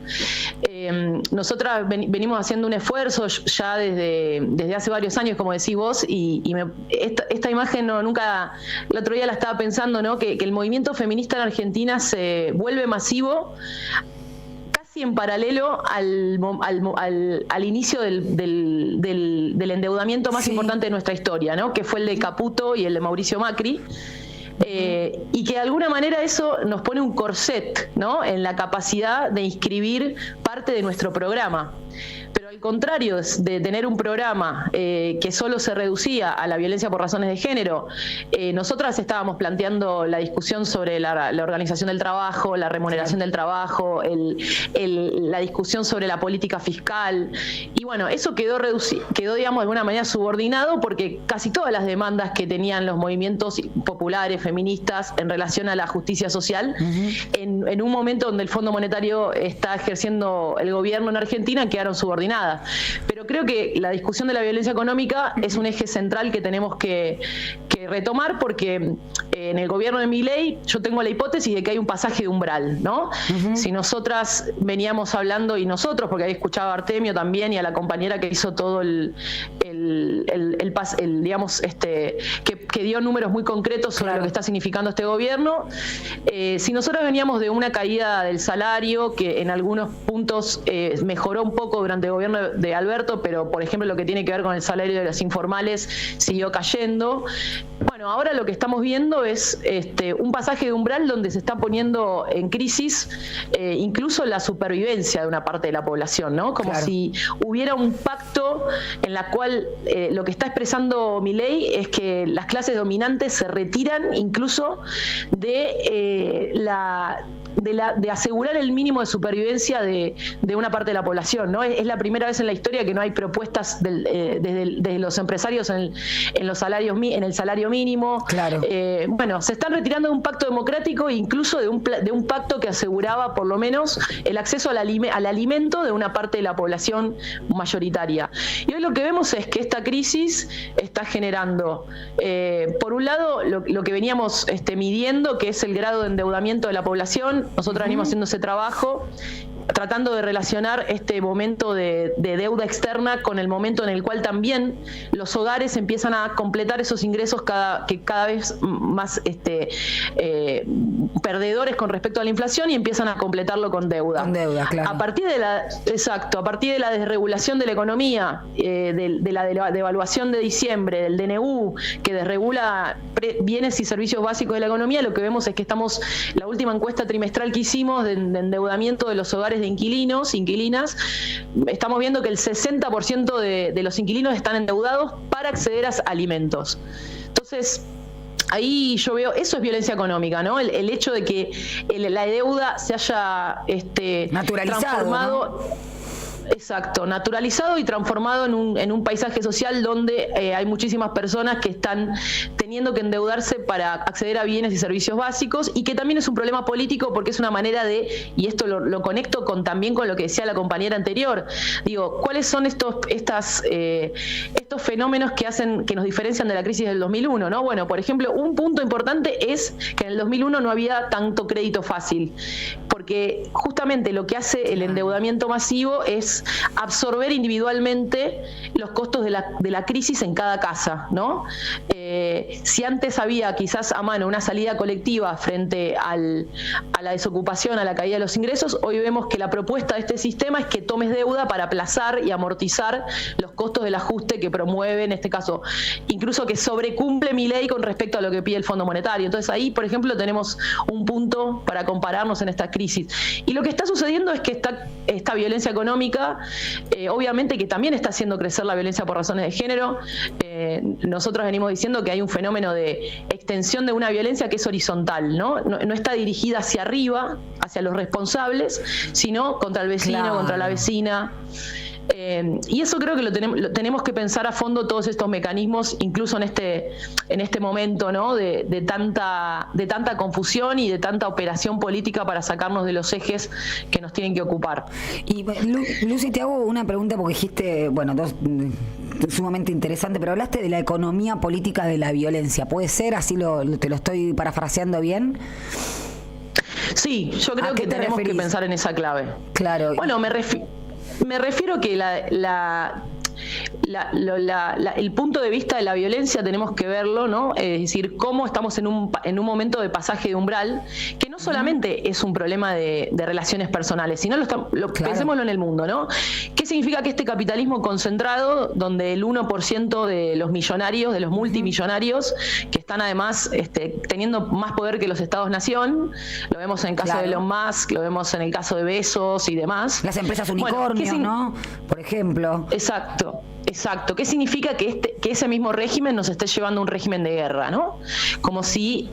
Nosotras venimos haciendo un esfuerzo ya desde hace varios años, como decís vos, y esta imagen nunca, el otro día la estaba pensando, ¿no? Que el movimiento feminista en Argentina se vuelve masivo en paralelo al inicio del endeudamiento más importante de nuestra historia, ¿no? Que fue el de Caputo y el de Mauricio Macri. Y que de alguna manera eso nos pone un corset, ¿no? En la capacidad de inscribir parte de nuestro programa. Pero al contrario de tener un programa que solo se reducía a la violencia por razones de género, nosotras estábamos planteando la discusión sobre la organización del trabajo, la remuneración del trabajo, la discusión sobre la política fiscal. Y bueno, eso quedó, digamos, de alguna manera subordinado, porque casi todas las demandas que tenían los movimientos populares, feministas, en relación a la justicia social, en un momento donde el Fondo Monetario está ejerciendo el gobierno en Argentina, quedaron subordinadas. Pero creo que la discusión de la violencia económica es un eje central que tenemos que retomar, porque en el gobierno de Milei yo tengo la hipótesis de que hay un pasaje de umbral, ¿no? Si nosotras veníamos hablando, y nosotros, porque había escuchado a Artemio también y a la compañera que hizo todo digamos, que dio números muy concretos sobre lo que está significando este gobierno. Si nosotros veníamos de una caída del salario que en algunos puntos mejoró un poco durante el gobierno de Alberto, pero por ejemplo lo que tiene que ver con el salario de los informales siguió cayendo. Bueno, ahora lo que estamos viendo es un pasaje de umbral donde se está poniendo en crisis incluso la supervivencia de una parte de la población, ¿no? Como si hubiera un pacto en la cual lo que está expresando Milei es que las clases dominantes se retiran incluso de de asegurar el mínimo de supervivencia de una parte de la población, ¿no? Es la primera vez en la historia que no hay propuestas desde los empresarios en el salario mínimo. Claro. Bueno, se están retirando de un pacto democrático e incluso de un pacto que aseguraba por lo menos el acceso al alimento de una parte de la población mayoritaria. Y hoy lo que vemos es que esta crisis está generando, por un lado, lo que veníamos midiendo, que es el grado de endeudamiento de la población. Nosotros venimos haciendo ese trabajo, tratando de relacionar este momento de deuda externa con el momento en el cual también los hogares empiezan a completar esos ingresos cada vez más perdedores con respecto a la inflación y empiezan a completarlo con deuda. Con deuda, claro. A partir de la desregulación de la economía, de la devaluación de diciembre, del DNU, que desregula bienes y servicios básicos de la economía, lo que vemos es que la última encuesta trimestral que hicimos de endeudamiento de los hogares de inquilinas, estamos viendo que el 60% de los inquilinos están endeudados para acceder a alimentos. Entonces, ahí yo veo, eso es violencia económica, ¿no? El hecho de que la deuda se haya naturalizado, transformado, ¿no? Exacto, naturalizado y transformado en un paisaje social donde hay muchísimas personas que están teniendo que endeudarse para acceder a bienes y servicios básicos, y que también es un problema político porque es una manera y esto lo conecto también con lo que decía la compañera anterior, digo, ¿cuáles son estos fenómenos que nos diferencian de la crisis del 2001, ¿no? Bueno, por ejemplo, un punto importante es que en el 2001 no había tanto crédito fácil, porque justamente lo que hace el endeudamiento masivo es absorber individualmente los costos de la crisis en cada casa, ¿no? Si antes había quizás a mano una salida colectiva frente a la desocupación, a la caída de los ingresos, hoy vemos que la propuesta de este sistema es que tomes deuda para aplazar y amortizar los costos del ajuste que promueve, en este caso, incluso que sobrecumple Milei con respecto a lo que pide el Fondo Monetario. Entonces ahí, por ejemplo, tenemos un punto para compararnos en esta crisis. Y lo que está sucediendo es que esta violencia económica, obviamente que también está haciendo crecer la violencia por razones de género. Nosotros venimos diciendo que hay un fenómeno de extensión de una violencia que es horizontal, ¿no? No está dirigida hacia arriba, hacia los responsables, sino contra el vecino, claro, contra la vecina. Y eso creo que lo tenemos que pensar a fondo, todos estos mecanismos, incluso en este momento, ¿no? de tanta confusión y de tanta operación política para sacarnos de los ejes que nos tienen que ocupar. Y Lucy, te hago una pregunta porque dijiste, bueno, sumamente interesante, pero hablaste de la economía política de la violencia. ¿Puede ser? Así te lo estoy parafraseando bien. Sí, yo creo que tenemos que pensar en esa clave. Claro. Bueno, me refiero que el punto de vista de la violencia tenemos que verlo, ¿no? Es decir, cómo estamos en un momento de pasaje de umbral, que no solamente es un problema de relaciones personales, sino claro, pensémoslo en el mundo, ¿no? ¿Qué significa que este capitalismo concentrado, donde el 1% de los millonarios, de los multimillonarios, que están además teniendo más poder que los estados-nación, lo vemos en el caso de Elon Musk, lo vemos en el caso de Bezos y demás. Las empresas unicornio, ¿no? Por ejemplo. Exacto. ¿Qué significa que ese mismo régimen nos esté llevando a un régimen de guerra, ¿no? Como si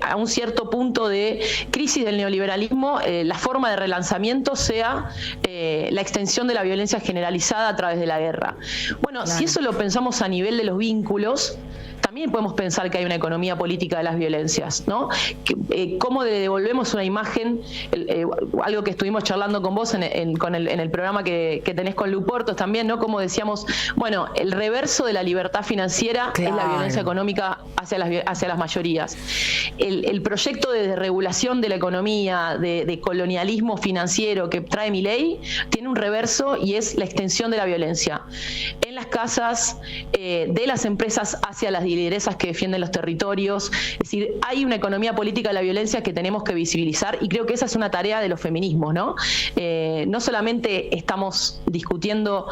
a un cierto punto de crisis del neoliberalismo la forma de relanzamiento sea la extensión de la violencia generalizada a través de la guerra. Bueno, claro, si eso lo pensamos a nivel de los vínculos, también podemos pensar que hay una economía política de las violencias, ¿no? ¿Cómo le devolvemos una imagen? Algo que estuvimos charlando con vos en el programa que tenés con Lu Portos también, ¿no? Como decíamos, bueno, el reverso de la libertad financiera, claro, es la violencia económica hacia las mayorías. El proyecto de desregulación de la economía, de colonialismo financiero que trae Milei, tiene un reverso y es la extensión de la violencia en las casas, de las empresas hacia las lideresas que defienden los territorios. Es decir, hay una economía política de la violencia que tenemos que visibilizar, y creo que esa es una tarea de los feminismos, ¿no? No solamente estamos discutiendo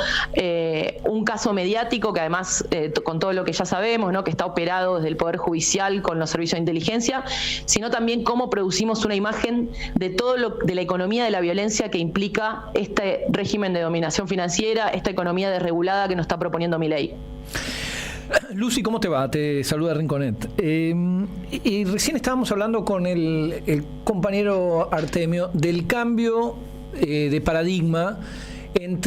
un caso mediático que además, con todo lo que ya sabemos, ¿no? Que está operado desde el Poder Judicial con los servicios de inteligencia, sino también cómo producimos una imagen de de la economía de la violencia que implica este régimen de dominación financiera, esta economía desregulada que nos está proponiendo Milei. Lucy, ¿cómo te va? Te saluda Rinconet. Y recién estábamos hablando con el compañero Artemio del cambio de paradigma en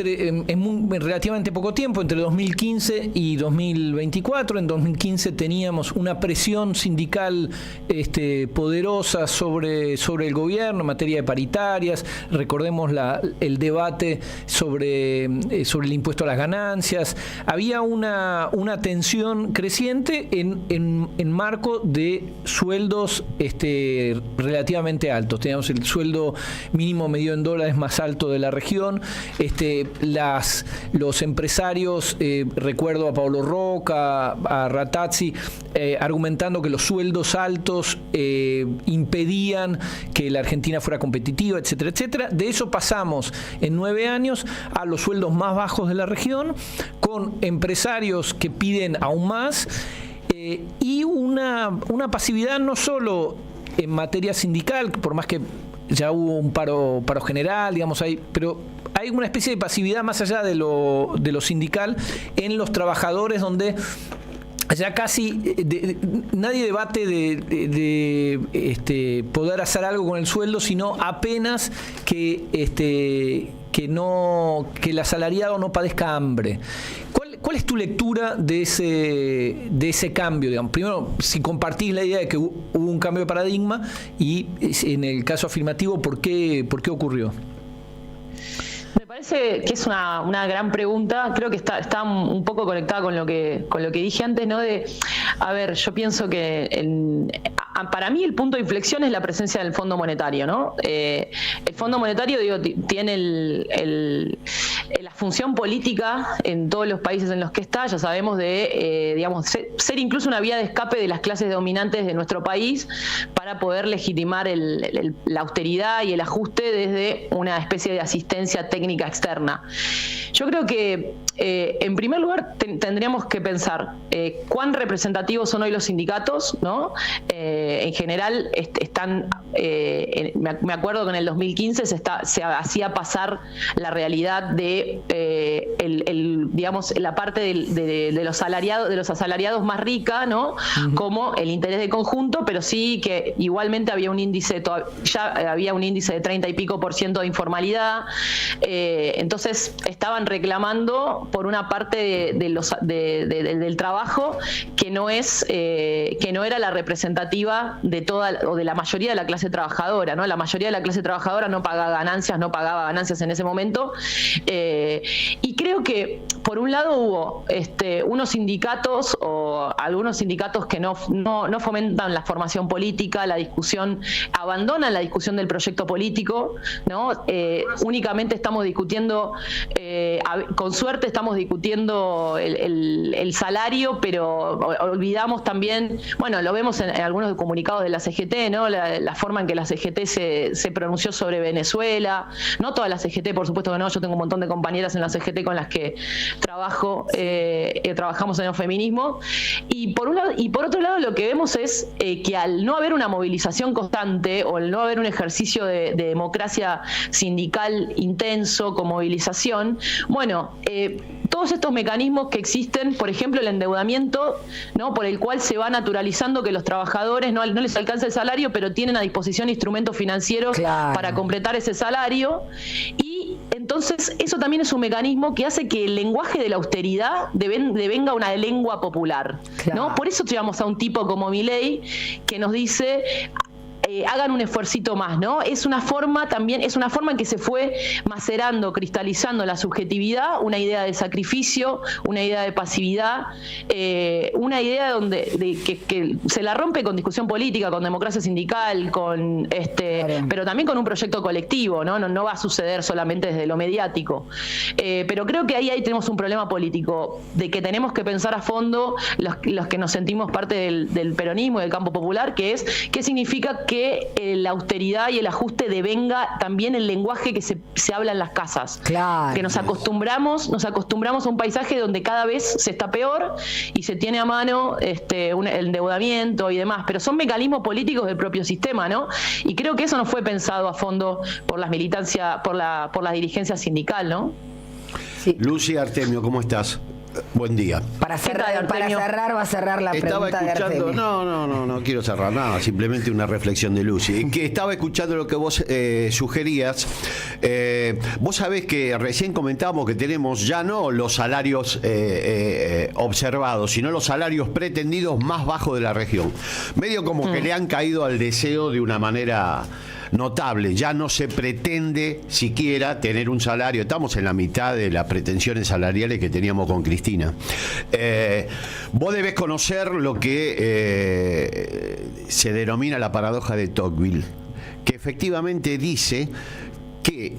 relativamente poco tiempo, entre 2015 y 2024. En 2015 teníamos una presión sindical poderosa sobre el gobierno en materia de paritarias. Recordemos el debate sobre el impuesto a las ganancias. Había una tensión creciente en marco de sueldos relativamente altos. Teníamos el sueldo mínimo medido en dólares más alto de la región. Los empresarios, recuerdo a Pablo Roca, a Ratazzi, argumentando que los sueldos altos impedían que la Argentina fuera competitiva, etcétera, etcétera. De eso pasamos en 9 años a los sueldos más bajos de la región, con empresarios que piden aún más, y una pasividad no solo en materia sindical, por más que ya hubo un paro general, digamos, pero hay una especie de pasividad más allá de lo sindical en los trabajadores, donde ya casi nadie debate de poder hacer algo con el sueldo, sino apenas que el asalariado no padezca hambre. ¿Cuál es tu lectura de ese cambio? Digamos, primero, si compartís la idea de que hubo un cambio de paradigma, y en el caso afirmativo, ¿por qué ocurrió? Me parece que es una gran pregunta. Creo que está un poco conectada con lo que dije antes, ¿no? A ver, yo pienso que para mí el punto de inflexión es la presencia del Fondo Monetario, ¿no? El Fondo Monetario, tiene la función política en todos los países en los que está. Ya sabemos ser incluso una vía de escape de las clases dominantes de nuestro país para poder legitimar la austeridad y el ajuste desde una especie de asistencia técnica externa. Yo creo que en primer lugar tendríamos que pensar cuán representativos son hoy los sindicatos, ¿no? En general están, me acuerdo que en el 2015 se hacía pasar la realidad de la parte de los asalariados más rica, ¿no? Uh-huh. Como el interés de conjunto, pero sí que igualmente había un índice de 30 y pico % de informalidad. Entonces estaban reclamando por una parte del trabajo que no era la representativa de toda o de la mayoría de la clase trabajadora, ¿no? La mayoría de la clase trabajadora no pagaba ganancias en ese momento, y creo que por un lado hubo unos sindicatos o algunos sindicatos que no fomentan la formación política, la discusión, abandonan la discusión del proyecto político, ¿no? Únicamente estamos discutiendo, con suerte estamos discutiendo el salario, pero olvidamos también, bueno, lo vemos en algunos comunicados de la CGT, ¿no? La forma en que la CGT se pronunció sobre Venezuela, no toda la CGT, por supuesto que no, yo tengo un montón de compañeras en la CGT con las que trabajamos en el feminismo, y por otro lado lo que vemos es que al no haber una movilización constante o al no haber un ejercicio de democracia sindical intenso con movilización, bueno, todos estos mecanismos que existen, por ejemplo el endeudamiento, ¿no? Por el cual se va naturalizando que los trabajadores no les alcanza el salario, pero tienen a disposición instrumentos financieros, claro, para completar ese salario. Y entonces eso también es un mecanismo que hace que el lenguaje de la austeridad devenga una lengua popular, claro, ¿no? Por eso llevamos a un tipo como Milei que nos dice: hagan un esfuercito más, ¿no? Es una forma en que se fue macerando, cristalizando la subjetividad, una idea de sacrificio, una idea de pasividad, una idea que se la rompe con discusión política, con democracia sindical, pero también con un proyecto colectivo, ¿no? No va a suceder solamente desde lo mediático. Pero creo que ahí tenemos un problema político, de que tenemos que pensar a fondo los que nos sentimos parte del peronismo y del campo popular, que es qué significa que la austeridad y el ajuste devenga también el lenguaje que se habla en las casas. Claro. Que nos acostumbramos a un paisaje donde cada vez se está peor y se tiene a mano el endeudamiento y demás, pero son mecanismos políticos del propio sistema, ¿no? Y creo que eso no fue pensado a fondo por las militancias, por la dirigencia sindical, ¿no? Sí. Lucy, Artemio, ¿cómo estás? Buen día. Para cerrar va a cerrar la pregunta de Artemio. No quiero cerrar nada, simplemente una reflexión de Lucy. Que estaba escuchando lo que vos sugerías. Vos sabés que recién comentábamos que tenemos ya no los salarios observados, sino los salarios pretendidos más bajos de la región. Medio como que le han caído al deseo de una manera notable. Ya no se pretende siquiera tener un salario. Estamos en la mitad de las pretensiones salariales que teníamos con Cristina. Vos debés conocer lo que se denomina la paradoja de Tocqueville, que efectivamente dice que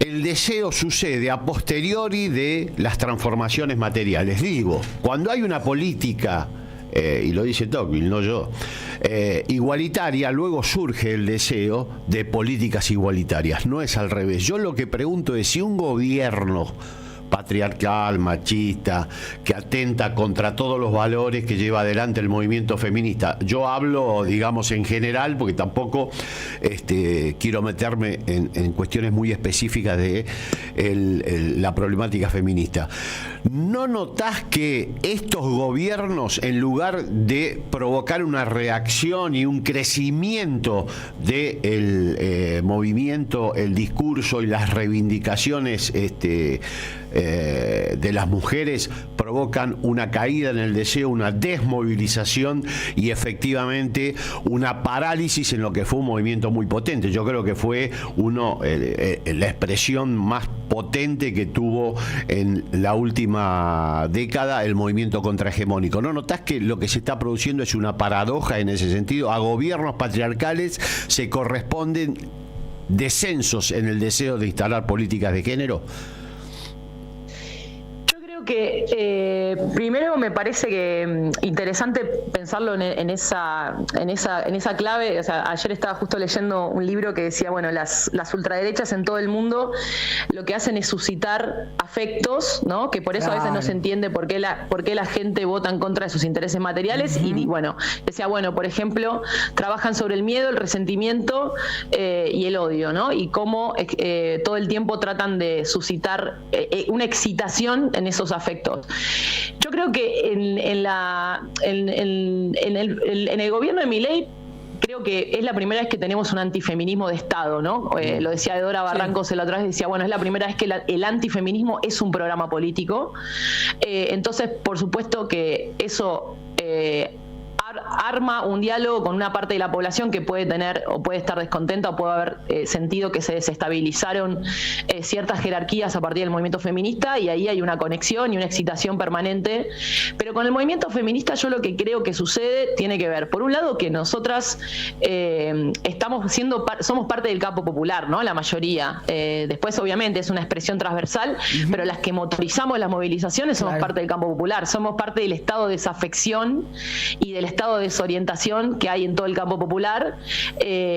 el deseo sucede a posteriori de las transformaciones materiales. Digo, cuando hay una política, y lo dice Tocqueville, no yo, igualitaria, luego surge el deseo de políticas igualitarias. No es al revés. Yo lo que pregunto es si un gobierno patriarcal, machista, que atenta contra todos los valores que lleva adelante el movimiento feminista. Yo hablo, digamos, en general, porque tampoco quiero meterme en cuestiones muy específicas de la problemática feminista. ¿No notás que estos gobiernos, en lugar de provocar una reacción y un crecimiento del movimiento, el discurso y las reivindicaciones de las mujeres, provocan una caída en el deseo, una desmovilización y efectivamente una parálisis en lo que fue un movimiento muy potente? Yo creo que fue la expresión más potente que tuvo en la última década el movimiento contrahegemónico. ¿No notás que lo que se está produciendo es una paradoja en ese sentido? A gobiernos patriarcales se corresponden descensos en el deseo de instalar políticas de género. Que primero me parece que interesante pensarlo en esa clave. O sea, ayer estaba justo leyendo un libro que decía, bueno, las ultraderechas en todo el mundo lo que hacen es suscitar afectos, ¿no? Que por eso a veces no se entiende por qué la gente vota en contra de sus intereses materiales. Y bueno, decía, bueno, por ejemplo, trabajan sobre el miedo, el resentimiento y el odio, ¿no? Y cómo todo el tiempo tratan de suscitar una excitación en esos afectos. Yo creo que en el gobierno de Milei, creo que es la primera vez que tenemos un antifeminismo de Estado, ¿no? Lo decía Edora Barrancos la otra vez, decía, bueno, es la primera vez que el antifeminismo es un programa político. Entonces, por supuesto que eso arma un diálogo con una parte de la población que puede tener o puede estar descontenta o puede haber sentido que se desestabilizaron ciertas jerarquías a partir del movimiento feminista, y ahí hay una conexión y una excitación permanente. Pero con el movimiento feminista yo lo que creo que sucede tiene que ver, por un lado, que nosotras somos parte del campo popular, ¿no? La mayoría. Después, obviamente, es una expresión transversal, pero las que motorizamos las movilizaciones somos parte del campo popular, somos parte del estado de desafección y del estado de desorientación que hay en todo el campo popular.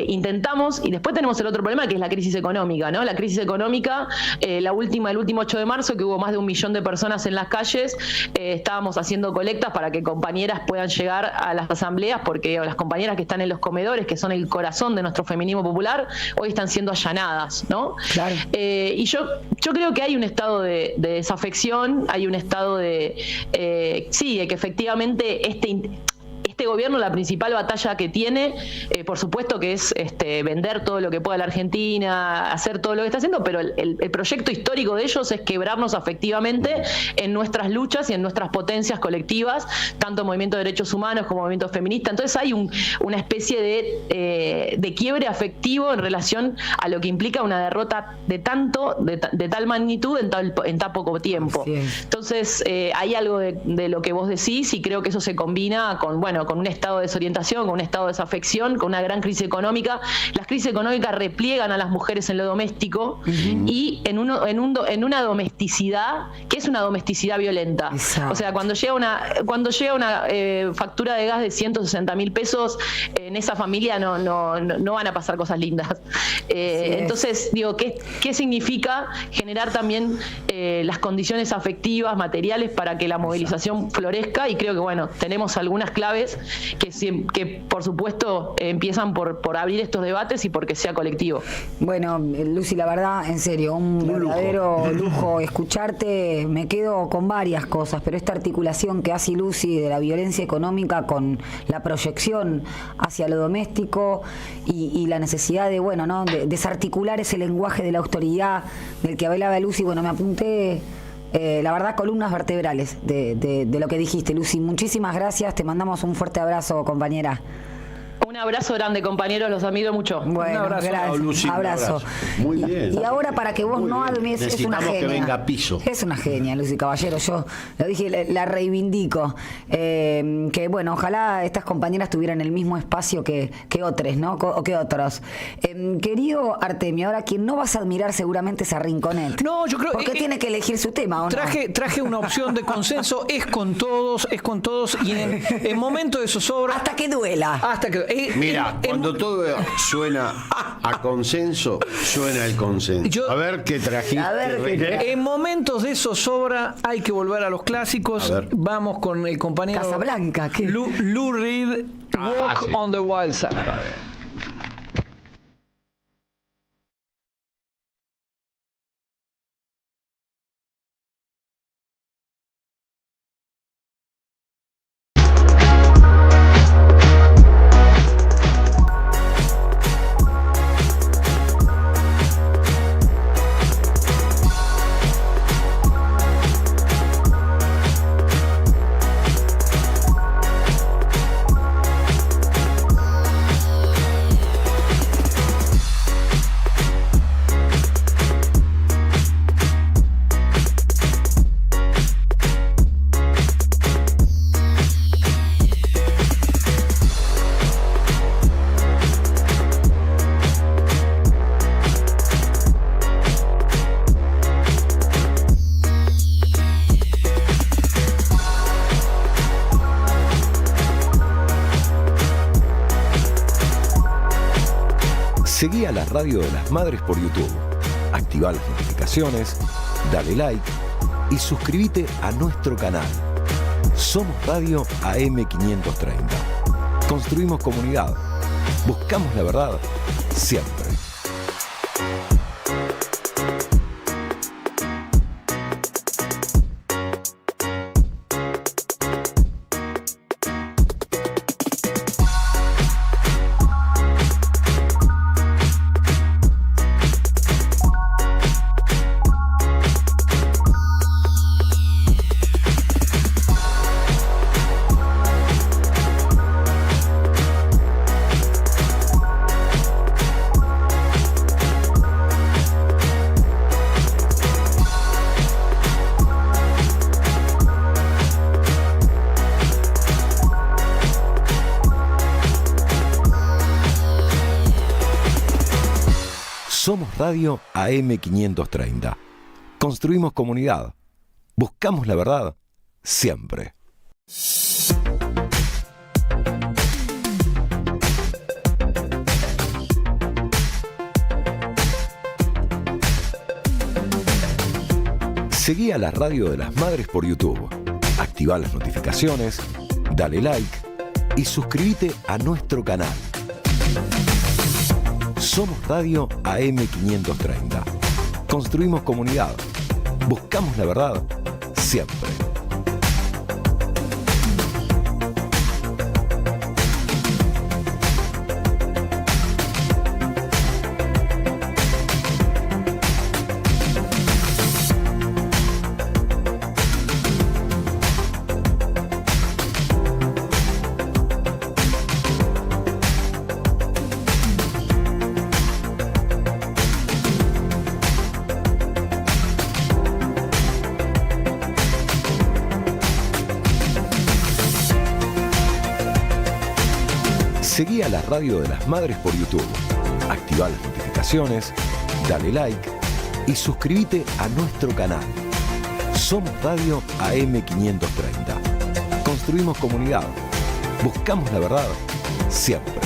Intentamos, y después tenemos el otro problema, que es la crisis económica, ¿no? La crisis económica, el último 8 de marzo, que hubo más de 1 millón de personas en las calles, estábamos haciendo colectas para que compañeras puedan llegar a las asambleas, porque las compañeras que están en los comedores, que son el corazón de nuestro feminismo popular, hoy están siendo allanadas, ¿no? Claro. Y yo creo que hay un estado de desafección, hay un estado de que efectivamente este gobierno, la principal batalla que tiene, por supuesto que es vender todo lo que pueda a la Argentina, hacer todo lo que está haciendo, pero el proyecto histórico de ellos es quebrarnos afectivamente en nuestras luchas y en nuestras potencias colectivas, tanto movimiento de derechos humanos como movimiento feminista. Entonces hay una especie de quiebre afectivo en relación a lo que implica una derrota de tal magnitud en tan poco tiempo. Entonces hay algo de lo que vos decís, y creo que eso se combina con un estado de desorientación, con un estado de desafección, con una gran crisis económica. Las crisis económicas repliegan a las mujeres en lo doméstico y en una domesticidad que es una domesticidad violenta. Exacto. O sea, cuando llega una factura de gas de 160.000 pesos, en esa familia no van a pasar cosas lindas. Entonces, digo, ¿qué significa generar también las condiciones afectivas, materiales, para que la movilización florezca? Y creo que, tenemos algunas claves que por supuesto empiezan por abrir estos debates y porque sea colectivo. Bueno, Lucy, la verdad, en serio, un verdadero lujo escucharte. Me quedo con varias cosas, pero esta articulación que hace Lucy de la violencia económica con la proyección hacia lo doméstico y la necesidad de, bueno, ¿no?, de desarticular ese lenguaje de la autoridad del que hablaba Lucy. Bueno, me apunté, la verdad, columnas vertebrales de lo que dijiste, Lucy. Muchísimas gracias, te mandamos un fuerte abrazo, compañera. Un abrazo grande, compañeros, los admiro mucho. Bueno, un abrazo. gracias. Lucy, un abrazo. Muy bien. Y ahora, para que vos Muy no bien. admires, es una Necesitamos genia. que venga a piso. Es una genia, Lucy Caballero. Yo lo dije, la reivindico. Que bueno, ojalá estas compañeras tuvieran el mismo espacio que otros, ¿no? O que otros. Querido Artemio, ahora quien no vas a admirar seguramente es a Rinconet. No, yo creo porque tiene que elegir su tema, ¿o no? Traje una opción de consenso, es con todos, y en momento de zozobra. Hasta que duela. Hasta que. Mira, cuando todo suena a consenso, suena el consenso. A ver qué trajiste. A ver qué En momentos de zozobra hay que volver a los clásicos. A ver. Vamos con el compañero Casablanca, ¿qué? Lou Reed, Walk sí. on the Wild Side. Seguí a la Radio de las Madres por YouTube. Activá las notificaciones, dale like y suscríbete a nuestro canal. Somos Radio AM530. Construimos comunidad. Buscamos la verdad siempre. Somos Radio AM530. Construimos comunidad. Buscamos la verdad siempre. Seguí a la Radio de las Madres por YouTube. Activá las notificaciones, dale like y suscríbete a nuestro canal. Somos Radio AM530. Construimos comunidad. Buscamos la verdad siempre. Seguí a la Radio de las Madres por YouTube. Activá las notificaciones, dale like y suscríbete a nuestro canal. Somos Radio AM530. Construimos comunidad. Buscamos la verdad siempre.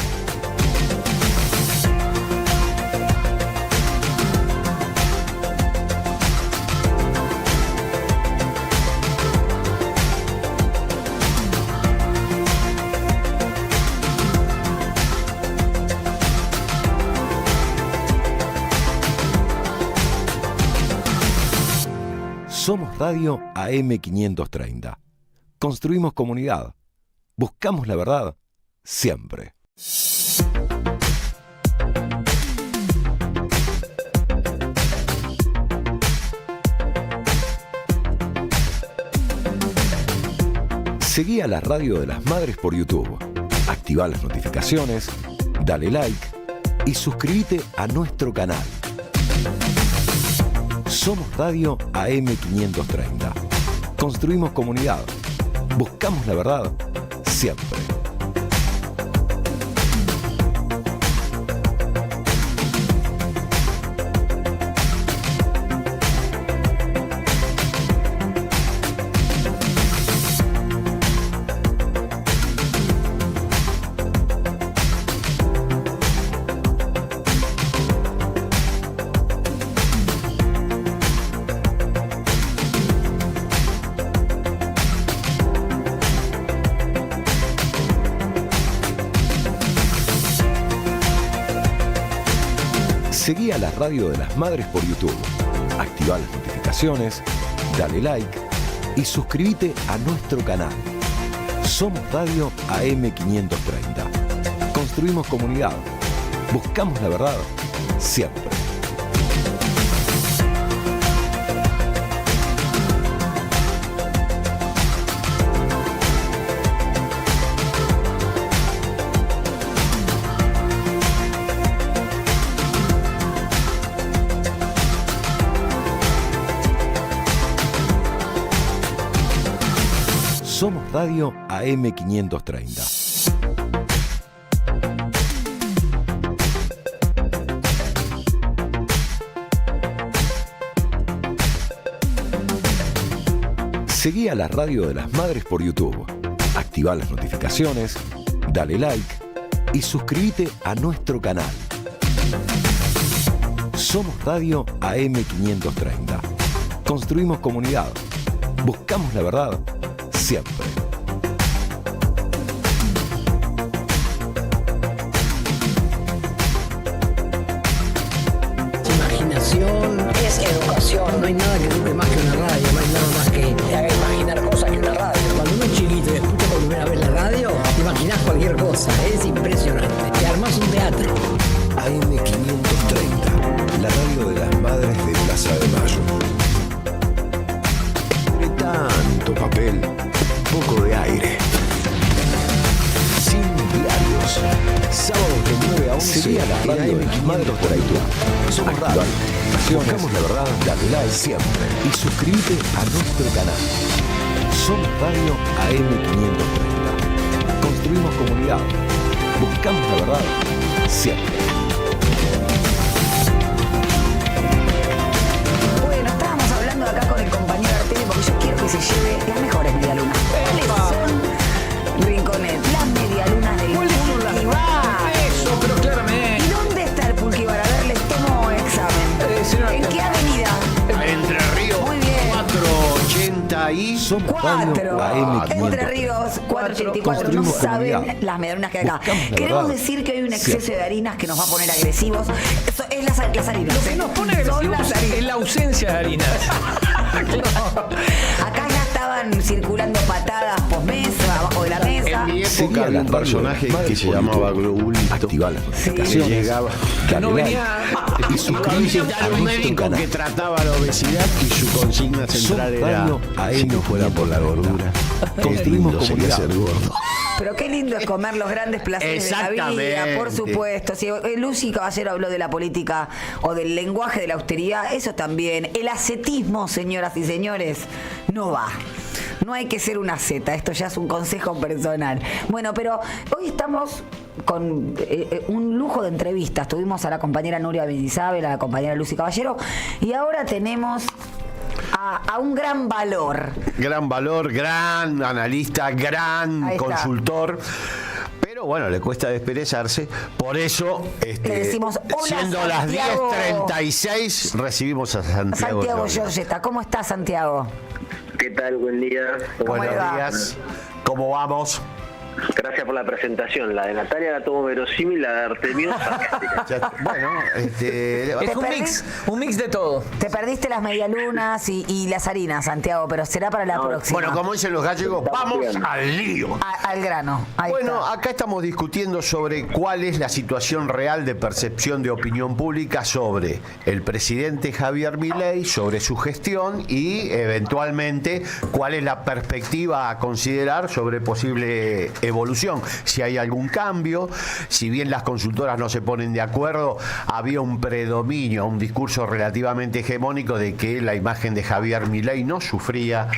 Somos Radio AM530. Construimos comunidad. Buscamos la verdad siempre. Seguí a la Radio de las Madres por YouTube. Activá las notificaciones, dale like y suscríbete a nuestro canal. Somos Radio AM530. Construimos comunidad. Buscamos la verdad siempre. Seguí a la Radio de las Madres por YouTube. Activá las notificaciones, dale like y suscríbete a nuestro canal. Somos Radio AM530. Construimos comunidad. Buscamos la verdad siempre. Somos Radio AM530. Seguí a la Radio de las Madres por YouTube. Activá las notificaciones, dale like y suscríbete a nuestro canal. Somos Radio AM530. Construimos comunidad. Buscamos la verdad siempre. Imaginación es educación. No hay nada que dure más que una radio, no hay nada más que te haga imaginar cosas que una radio. Cuando uno es chiquito y escucha por primera vez la radio, te imaginas cualquier cosa, es impresionante. Te armás un teatro. AM530, la radio de las Madres de Plaza de Mayo. Entre tanto papel, poco de aire. Sin diarios. Sábados de 9 a 11. Seguí a la radio de las Madres por YouTube. Somos Radio. Buscamos la verdad, dale like siempre y suscríbete a nuestro canal. Somos Radio AM530. Construimos comunidad. Buscamos la verdad siempre. Bueno, estábamos hablando acá con el compañero Arteli porque yo quiero que se lleve las mejores medialunas. ¿Cuáles son, Rinconet? Las medialunas del Pulquibar. Eso, pero claramente. ¿Y dónde está el Pulquibar? A ver, les tomo examen. Señora, ¿En qué avenida? Entre Ríos Muy bien. 480 y... Somos Radio 4. AM530. Entre Ríos, 484. No Construimos saben comunidad. las medialunas que hay acá. Buscamos la Queremos verdad. decir que hay un exceso Siempre. de harinas que nos va a poner agresivos. Eso es las harinas. Lo que nos pone Son agresivos las harinas. es la ausencia de harinas. Acá ya estaban circulando patadas posmesa, abajo de la mesa. En mi Seguí época a había la un radio personaje de las que Madres se por llamaba YouTube. Globulito. Activá las Que notificaciones. llegaba. Dale no like venía- y suscríbete Había a un nuestro médico canal. que trataba la obesidad y su consigna central Somos era: Radio si no fuera por la gordura, qué Construimos lindo sería comunidad. ser gordo. Pero qué lindo es comer los grandes placeres de la vida, Exactamente. por supuesto. Si Lucy Caballero habló de la política o del lenguaje de la austeridad, eso también. El ascetismo, señoras y señores, no va. No hay que ser una asceta, esto ya es un consejo personal. Bueno, pero hoy estamos con un lujo de entrevistas. Tuvimos a la compañera Nuria Bendizabel, a la compañera Lucy Caballero, y ahora tenemos a un gran valor. Gran valor, gran analista, gran Ahí está. consultor. Pero bueno, le cuesta desperezarse. Por eso, Le decimos, hola, siendo las Santiago. 10:36, recibimos a Santiago. Santiago Giorgetta. Giorgetta, ¿cómo estás, Santiago? ¿Qué tal? Buen día. ¿Cómo Buenos le va? días. ¿Cómo vamos? Gracias por la presentación. La de Natalia la tomo verosímil, la de Artemio sarcástica. Bueno, es un mix de todo. Te perdiste las medialunas y las harinas, Santiago, pero será para la próxima. Bueno, como dicen los gallegos, vamos al lío. Al grano. Ahí bueno, está. acá estamos discutiendo sobre cuál es la situación real de percepción de opinión pública sobre el presidente Javier Milei, sobre su gestión y eventualmente cuál es la perspectiva a considerar sobre posible evolución. Si hay algún cambio, si bien las consultoras no se ponen de acuerdo, había un predominio, un discurso relativamente hegemónico de que la imagen de Javier Milei no sufría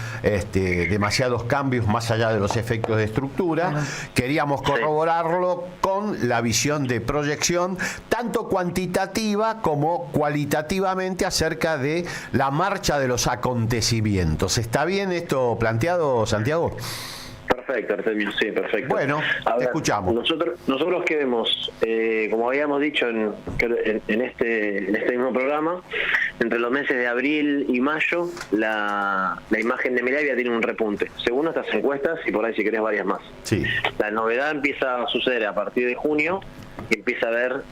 demasiados cambios más allá de los efectos de estructura. Queríamos corroborarlo con la visión de proyección, tanto cuantitativa como cualitativamente, acerca de la marcha de los acontecimientos. ¿Está bien esto planteado, Santiago? Perfecto, Artemio, sí, perfecto. Bueno, te escuchamos. Nosotros que vemos, como habíamos dicho en este mismo programa, entre los meses de abril y mayo, la imagen de Milei ya tiene un repunte, según nuestras encuestas, y por ahí si querés varias más. Sí. La novedad empieza a suceder a partir de junio, empieza a haber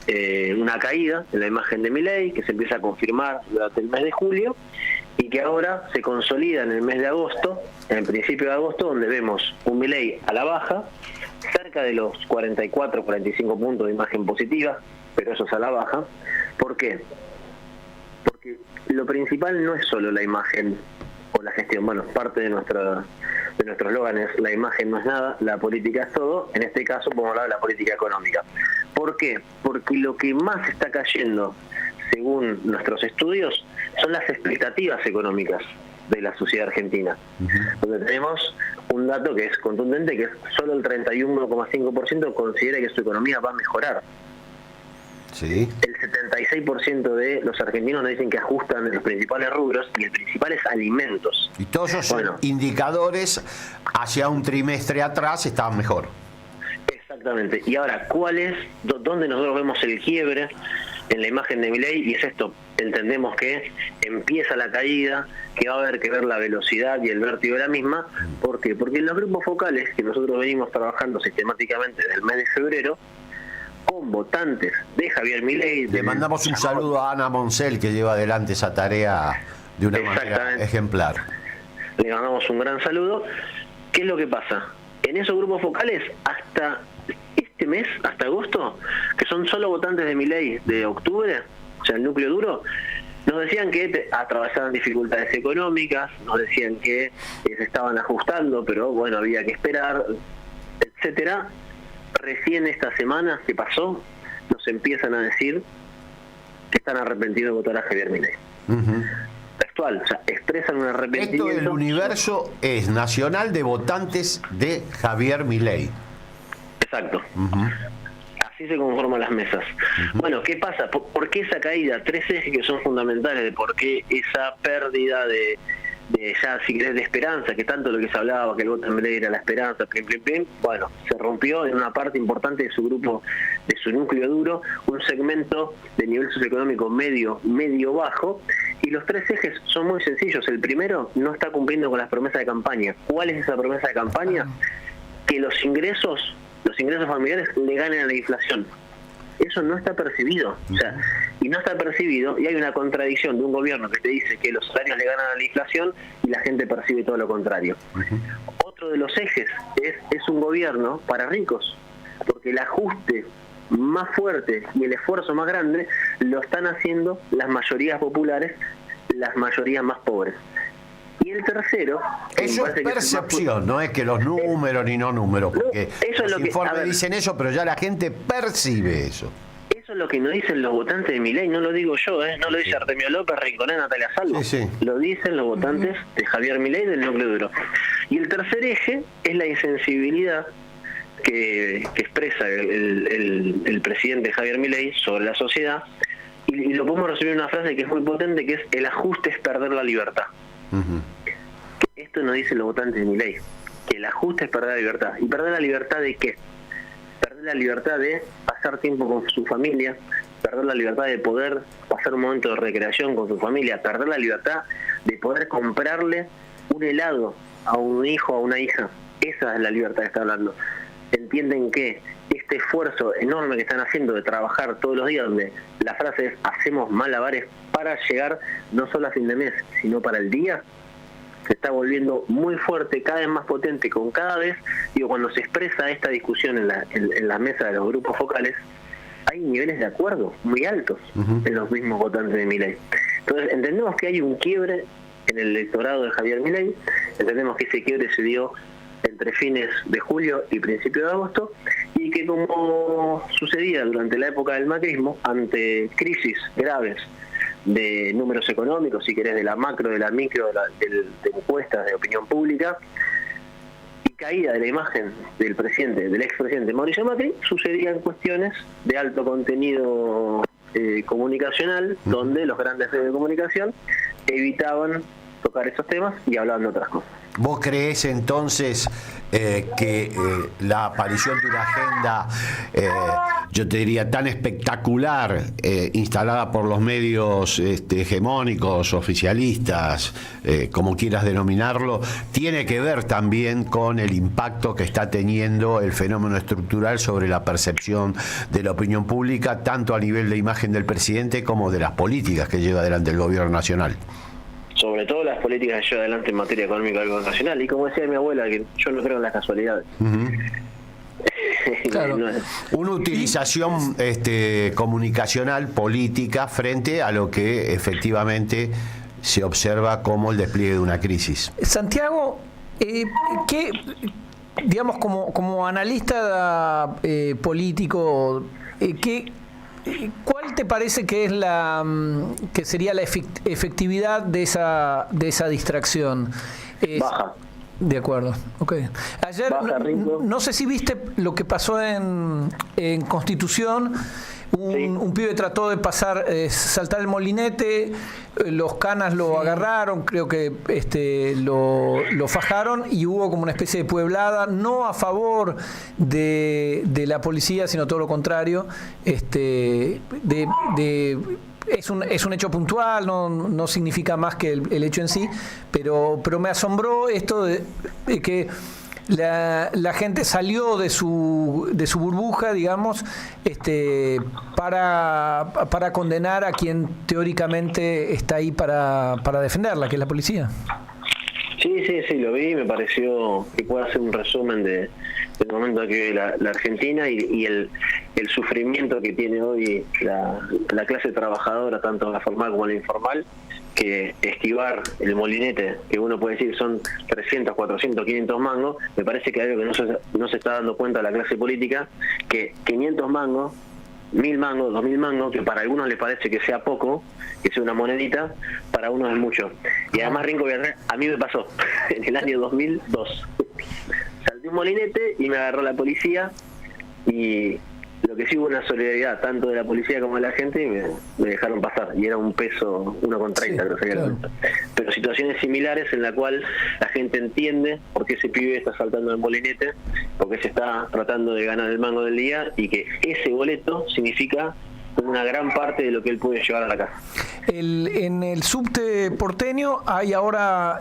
una caída en la imagen de Milei, que se empieza a confirmar durante el mes de julio, y que ahora se consolida en el mes de agosto, en el principio de agosto, donde vemos un Milei a la baja, cerca de los 44-45 puntos de imagen positiva, pero eso es a la baja. ¿Por qué? Porque lo principal no es solo la imagen o la gestión. Bueno, parte de nuestro eslogan es: la imagen no es nada, la política es todo. En este caso podemos hablar de la política económica. ¿Por qué? Porque lo que más está cayendo, según nuestros estudios, son las expectativas económicas de la sociedad argentina, donde tenemos un dato que es contundente, que es solo el 31,5% considera que su economía va a mejorar. Sí. El 76% de los argentinos nos dicen que ajustan en los principales rubros, y el principal es alimentos. Y todos esos indicadores hacia un trimestre atrás estaban mejor. Exactamente. Y ahora, ¿dónde nosotros vemos el quiebre en la imagen de Milei? Y es esto: entendemos que empieza la caída, que va a haber que ver la velocidad y el vértigo de la misma. ¿Por qué? Porque en los grupos focales que nosotros venimos trabajando sistemáticamente desde el mes de febrero, con votantes de Javier Milei... Le mandamos un saludo a Ana Moncel, que lleva adelante esa tarea de una manera ejemplar. Le mandamos un gran saludo. ¿Qué es lo que pasa? En esos grupos focales, hasta este mes, hasta agosto, que son solo votantes de Milei de octubre, o sea, el núcleo duro, nos decían que atravesaban dificultades económicas, nos decían que se estaban ajustando, pero bueno, había que esperar, etcétera. Recién esta semana que pasó, nos empiezan a decir que están arrepentidos de votar a Javier Milei. Textual, o sea, expresan un arrepentimiento. Esto del universo es nacional de votantes de Javier Milei. Exacto. Así se conforman las mesas. Bueno, ¿qué pasa? ¿Por qué esa caída? Tres ejes que son fundamentales de por qué esa pérdida de ya, si querés, de esperanza, que tanto lo que se hablaba, que el voto en Milei era la esperanza, bueno, se rompió en una parte importante de su grupo, de su núcleo duro, un segmento de nivel socioeconómico medio-bajo, y los tres ejes son muy sencillos. El primero, no está cumpliendo con las promesas de campaña. ¿Cuál es esa promesa de campaña? Que los ingresos familiares le ganen a la inflación. Eso no está percibido, o sea, y no está percibido, y hay una contradicción de un gobierno que te dice que los salarios le ganan a la inflación y la gente percibe todo lo contrario. Otro de los ejes es un gobierno para ricos, porque el ajuste más fuerte y el esfuerzo más grande lo están haciendo las mayorías populares, las mayorías más pobres. Y el tercero... Eso es percepción, no es que los números ni no números, porque los informes dicen eso, pero ya la gente percibe eso. Eso es lo que nos dicen los votantes de Milei, no lo digo yo, no lo dice Artemio López, Rinconés, Natalia Salvo. Lo dicen los votantes de Javier Milei, del núcleo duro. Y el tercer eje es la insensibilidad que expresa el presidente Javier Milei sobre la sociedad, y lo podemos resumir en una frase que es muy potente, que es: el ajuste es perder la libertad. Esto nos dicen los votantes de Milei, que el ajuste es perder la libertad. ¿Y perder la libertad de qué? Perder la libertad de pasar tiempo con su familia, perder la libertad de poder pasar un momento de recreación con su familia, perder la libertad de poder comprarle un helado a un hijo o a una hija. Esa es la libertad que está hablando. entienden que este esfuerzo enorme que están haciendo de trabajar todos los días, donde la frase es hacemos malabares para llegar no solo a fin de mes, sino para el día, se está volviendo muy fuerte, cada vez más potente, con cada vez, cuando se expresa esta discusión en la mesa de los grupos focales, hay niveles de acuerdo muy altos en los mismos votantes de Milei. Entonces entendemos que hay un quiebre en el electorado de Javier Milei, entendemos que ese quiebre se dio entre fines de julio y principios de agosto, y que como sucedía durante la época del macrismo, ante crisis graves de números económicos, si querés, de la macro, de la micro, de encuestas de opinión pública, y caída de la imagen del expresidente Mauricio Macri, sucedían cuestiones de alto contenido comunicacional, donde los grandes medios de comunicación evitaban tocar esos temas y hablaban de otras cosas. ¿Vos creés entonces que la aparición de una agenda, yo te diría, tan espectacular, instalada por los medios hegemónicos, oficialistas, como quieras denominarlo, tiene que ver también con el impacto que está teniendo el fenómeno estructural sobre la percepción de la opinión pública, tanto a nivel de imagen del presidente como de las políticas que lleva adelante el gobierno nacional? Sobre todo las políticas que lleva adelante en materia económica del gobierno nacional, y como decía mi abuela, que yo no creo en las casualidades. Claro. Una utilización comunicacional, política, frente a lo que efectivamente se observa como el despliegue de una crisis. Santiago, ¿qué, digamos, como analista político, ¿cuál te parece que es que sería la efectividad de esa distracción? Baja. De acuerdo, ok. Ayer, no sé si viste lo que pasó en Constitución. Un pibe trató de saltar el molinete, los canas lo agarraron, creo que lo fajaron, y hubo como una especie de pueblada, no a favor de la policía, sino todo lo contrario. Es un hecho puntual, no significa más que el hecho en sí, pero me asombró esto de que la gente salió de su burbuja, digamos, para condenar a quien teóricamente está ahí para defenderla, que es la policía. Sí, lo vi, me pareció que puede hacer un resumen del momento que vive la Argentina y el sufrimiento que tiene hoy la clase trabajadora, tanto la formal como la informal, que esquivar el molinete, que uno puede decir son 300, 400, 500 mangos, me parece que hay algo que no se está dando cuenta la clase política, que 500 mangos, 1000 mangos, 2000 mangos, que para algunos les parece que sea poco, que sea una monedita, para unos es mucho. Y además, Rinco, a mí me pasó en el año 2002. Salté un molinete y me agarró la policía, y lo que sí hubo una solidaridad tanto de la policía como de la gente, y me dejaron pasar, y era un peso 1,30, creo que era. Pero situaciones similares en la cual la gente entiende por qué ese pibe está saltando el molinete, porque se está tratando de ganar el mango del día, y que ese boleto significa una gran parte de lo que él puede llevar a la casa. En el subte porteño hay ahora,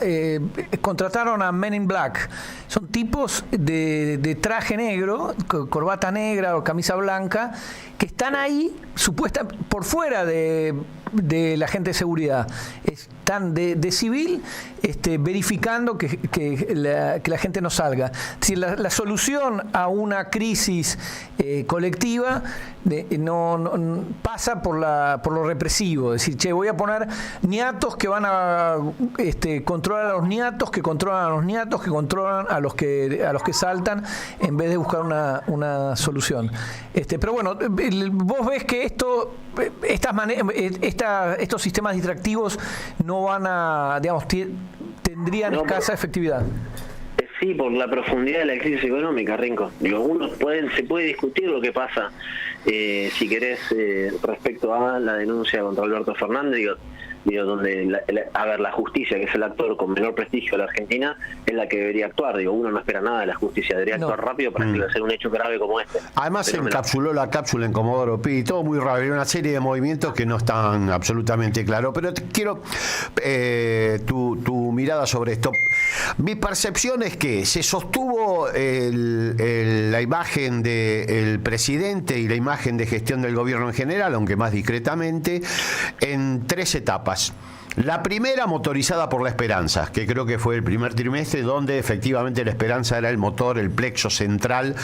contrataron a Men in Black. Son tipos de traje negro, corbata negra o camisa blanca, que están ahí supuesta por fuera de la gente de seguridad. Están de civil, verificando que la gente no salga. Es decir, la solución a una crisis colectiva no pasa por lo represivo. Es decir, voy a poner niatos que van a controlar a los niatos, que controlan a los niatos, que controlan a los que saltan, en vez de buscar una solución. Pero bueno, vos ves que estos sistemas distractivos no van a, digamos, tendrían escasa efectividad. Sí, por la profundidad de la crisis económica, Rinco. Se puede discutir lo que pasa, si querés, respecto a la denuncia contra Alberto Fernández. digo, donde la justicia, que es el actor con menor prestigio de la Argentina, es la que debería actuar. Digo, uno no espera nada de la justicia, debería actuar rápido para hacer un hecho grave como este. Además se encapsuló la cápsula en Comodoro Pi, todo muy raro, hay una serie de movimientos que no están absolutamente claros, pero quiero tu mirada sobre esto. Mi percepción es que se sostuvo la imagen del presidente y la imagen de gestión del gobierno en general, aunque más discretamente, en 3 etapas. La primera, motorizada por la esperanza, que creo que fue el primer trimestre, donde efectivamente la esperanza era el motor, el plexo central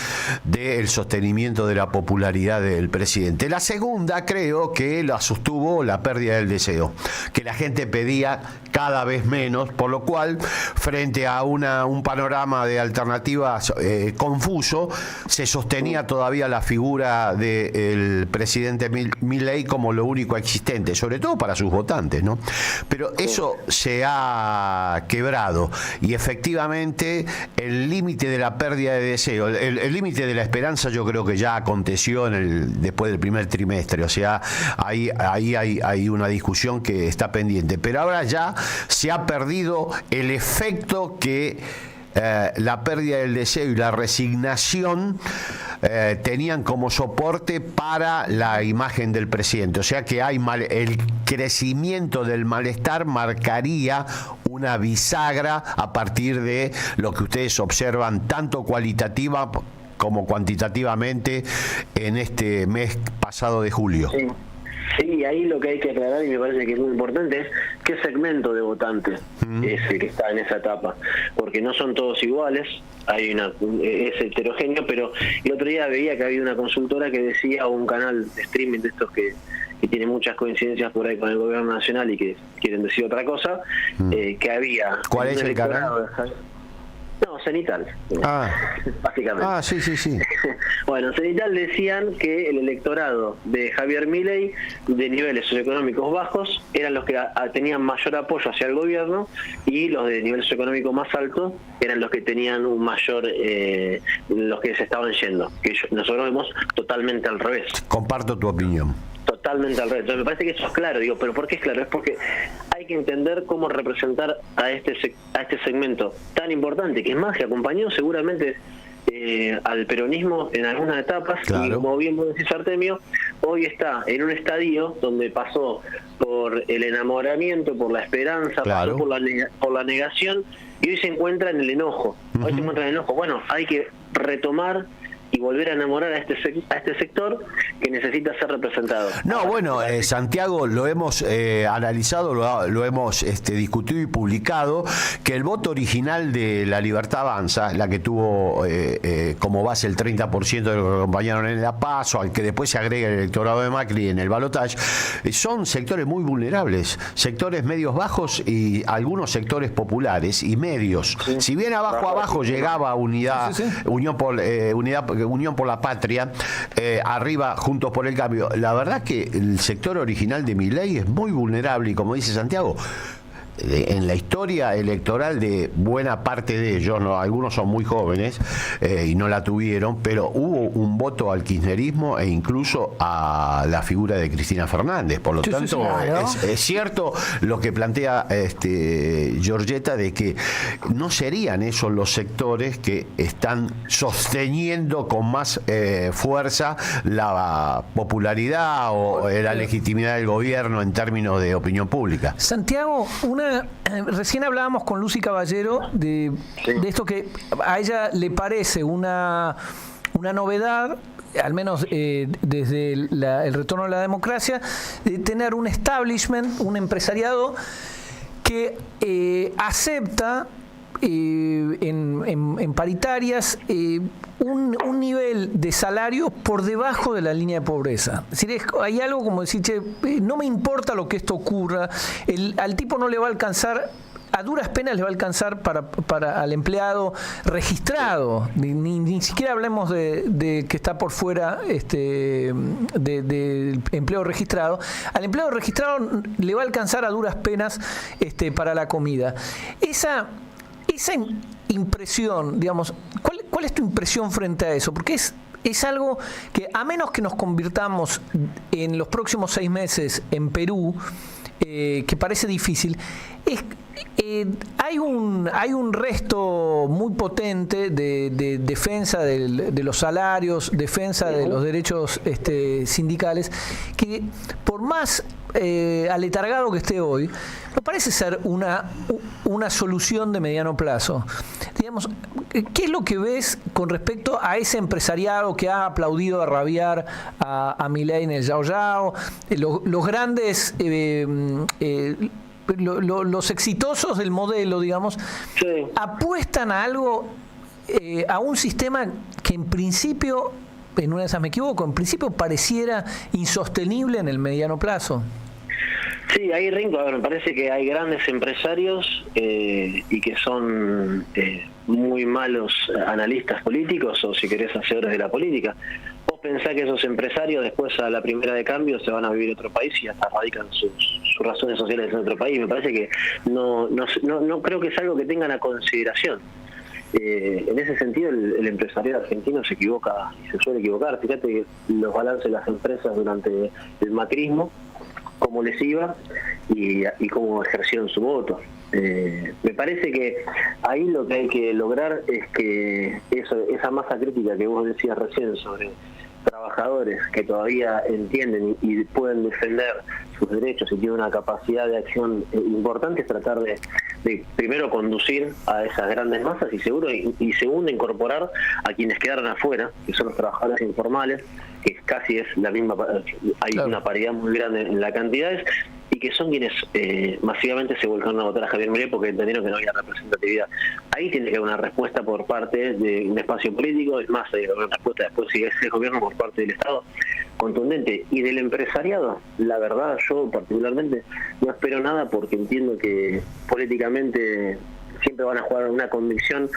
del sostenimiento de la popularidad del presidente. La segunda, creo que la sostuvo la pérdida del deseo, que la gente pedía cada vez menos, por lo cual, frente a un panorama de alternativas confuso, se sostenía todavía la figura del presidente Milei como lo único existente, sobre todo para sus votantes, ¿no? Pero eso se ha quebrado y efectivamente el límite de la pérdida de deseo, el límite de la esperanza, yo creo que ya aconteció después del primer trimestre. O sea, ahí hay una discusión que está pendiente. Pero ahora ya se ha perdido el efecto que la pérdida del deseo y la resignación tenían como soporte para la imagen del presidente. O sea que el crecimiento del malestar marcaría una bisagra a partir de lo que ustedes observan tanto cualitativa como cuantitativamente en este mes pasado de julio. Sí, ahí lo que hay que aclarar, y me parece que es muy importante, es qué segmento de votantes es el que está en esa etapa, porque no son todos iguales, es heterogéneo, pero el otro día veía que había una consultora que decía, o un canal de streaming de estos que tiene muchas coincidencias por ahí con el gobierno nacional y que quieren decir otra cosa, que había... ¿Cuál es el canal? No, Cenital, básicamente. Sí. Bueno, Cenital decían que el electorado de Javier Milei, de niveles socioeconómicos bajos, eran los que tenían mayor apoyo hacia el gobierno, y los de nivel socioeconómico más alto eran los que tenían un mayor, los que se estaban yendo. Que nosotros vemos totalmente al revés. Comparto tu opinión. Totalmente al revés. Entonces me parece que eso es claro, digo, pero ¿por qué es claro? Es porque hay que entender cómo representar a este segmento tan importante, que es más, que acompañó seguramente al peronismo en algunas etapas, claro. Y como bien vos decís, Artemio, hoy está en un estadio donde pasó por el enamoramiento, por la esperanza, claro. Pasó por la negación, y hoy se encuentra en el enojo. Hoy se encuentra en el enojo. Bueno, hay que retomar y volver a enamorar a este sector que necesita ser representado. No, bueno, Santiago, lo hemos analizado, lo hemos discutido y publicado, que el voto original de La Libertad Avanza, la que tuvo como base el 30% de los que acompañaron en la PASO, al que después se agrega el electorado de Macri en el balotaje, son sectores muy vulnerables, sectores medios bajos y algunos sectores populares y medios. Sí. Si bien abajo llegaba Unidad, sí. Unión por la Patria, arriba Juntos por el Cambio. La verdad que el sector original de Milei es muy vulnerable y, como dice Santiago, en la historia electoral de buena parte de ellos, ¿no? Algunos son muy jóvenes y no la tuvieron, pero hubo un voto al kirchnerismo e incluso a la figura de Cristina Fernández. Por lo tanto, claro. es cierto lo que plantea Giorgetta, de que no serían esos los sectores que están sosteniendo con más fuerza la popularidad o la legitimidad del gobierno en términos de opinión pública. Santiago, recién hablábamos con Lucy Caballero de esto que a ella le parece una novedad, al menos desde el retorno a la democracia, de tener un establishment, un empresariado que acepta en paritarias un nivel de salario por debajo de la línea de pobreza. Es decir, hay algo como decir, no me importa lo que esto ocurra, al tipo no le va a alcanzar, a duras penas le va a alcanzar para al empleado registrado, ni siquiera hablemos de que está por fuera del empleo registrado. Al empleado registrado le va a alcanzar a duras penas para la comida. Esa impresión, digamos, ¿cuál es tu impresión frente a eso? Porque es algo que, a menos que nos convirtamos en los próximos 6 meses en Perú, que parece difícil, hay un resto muy potente de defensa de los salarios, defensa de los derechos sindicales, que por más aletargado que esté hoy, no parece ser una solución de mediano plazo. Digamos, ¿qué es lo que ves con respecto a ese empresariado que ha aplaudido a rabiar a Milei en el Yao Yao? Los grandes... los exitosos del modelo, digamos, sí, apuestan a algo, a un sistema que en principio, en una de esas me equivoco, en principio pareciera insostenible en el mediano plazo. Sí, hay rincos. A ver, me parece que hay grandes empresarios y que son muy malos analistas políticos, o si querés, hacedores de la política. Vos pensás que esos empresarios después a la primera de cambio se van a vivir en otro país y hasta radican sus razones sociales en otro país. Me parece que no creo que es algo que tengan a consideración. En ese sentido el empresariado argentino se equivoca y se suele equivocar. Fíjate que los balances de las empresas durante el macrismo, cómo les iba y cómo ejercieron su voto. Me parece que ahí lo que hay que lograr es que esa masa crítica que vos decías recién sobre trabajadores que todavía entienden y pueden defender sus derechos y tienen una capacidad de acción importante, es tratar de primero conducir a esas grandes masas y segundo incorporar a quienes quedaron afuera, que son los trabajadores informales, que casi es la misma, hay una paridad muy grande en las cantidades, y que son quienes masivamente se volcaron a votar a Javier Milei porque entendieron que no había representatividad. Ahí tiene que haber una respuesta por parte de un espacio político, es más, hay una respuesta después si es el gobierno por parte del Estado contundente. Y del empresariado, la verdad, yo particularmente no espero nada porque entiendo que políticamente siempre van a jugar una convicción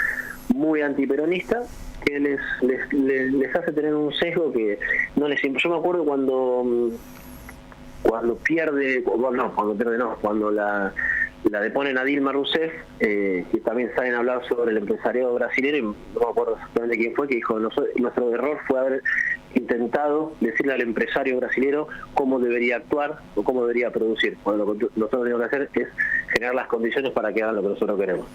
muy antiperonista que les hace tener un sesgo que no les... Yo me acuerdo cuando la deponen a Dilma Rousseff, que también saben hablar sobre el empresariado brasileño, y no me acuerdo exactamente quién fue, que dijo, nuestro error fue haber intentado decirle al empresario brasileño cómo debería actuar o cómo debería producir. Bueno, lo que nosotros tenemos que hacer es generar las condiciones para que hagan lo que nosotros queremos.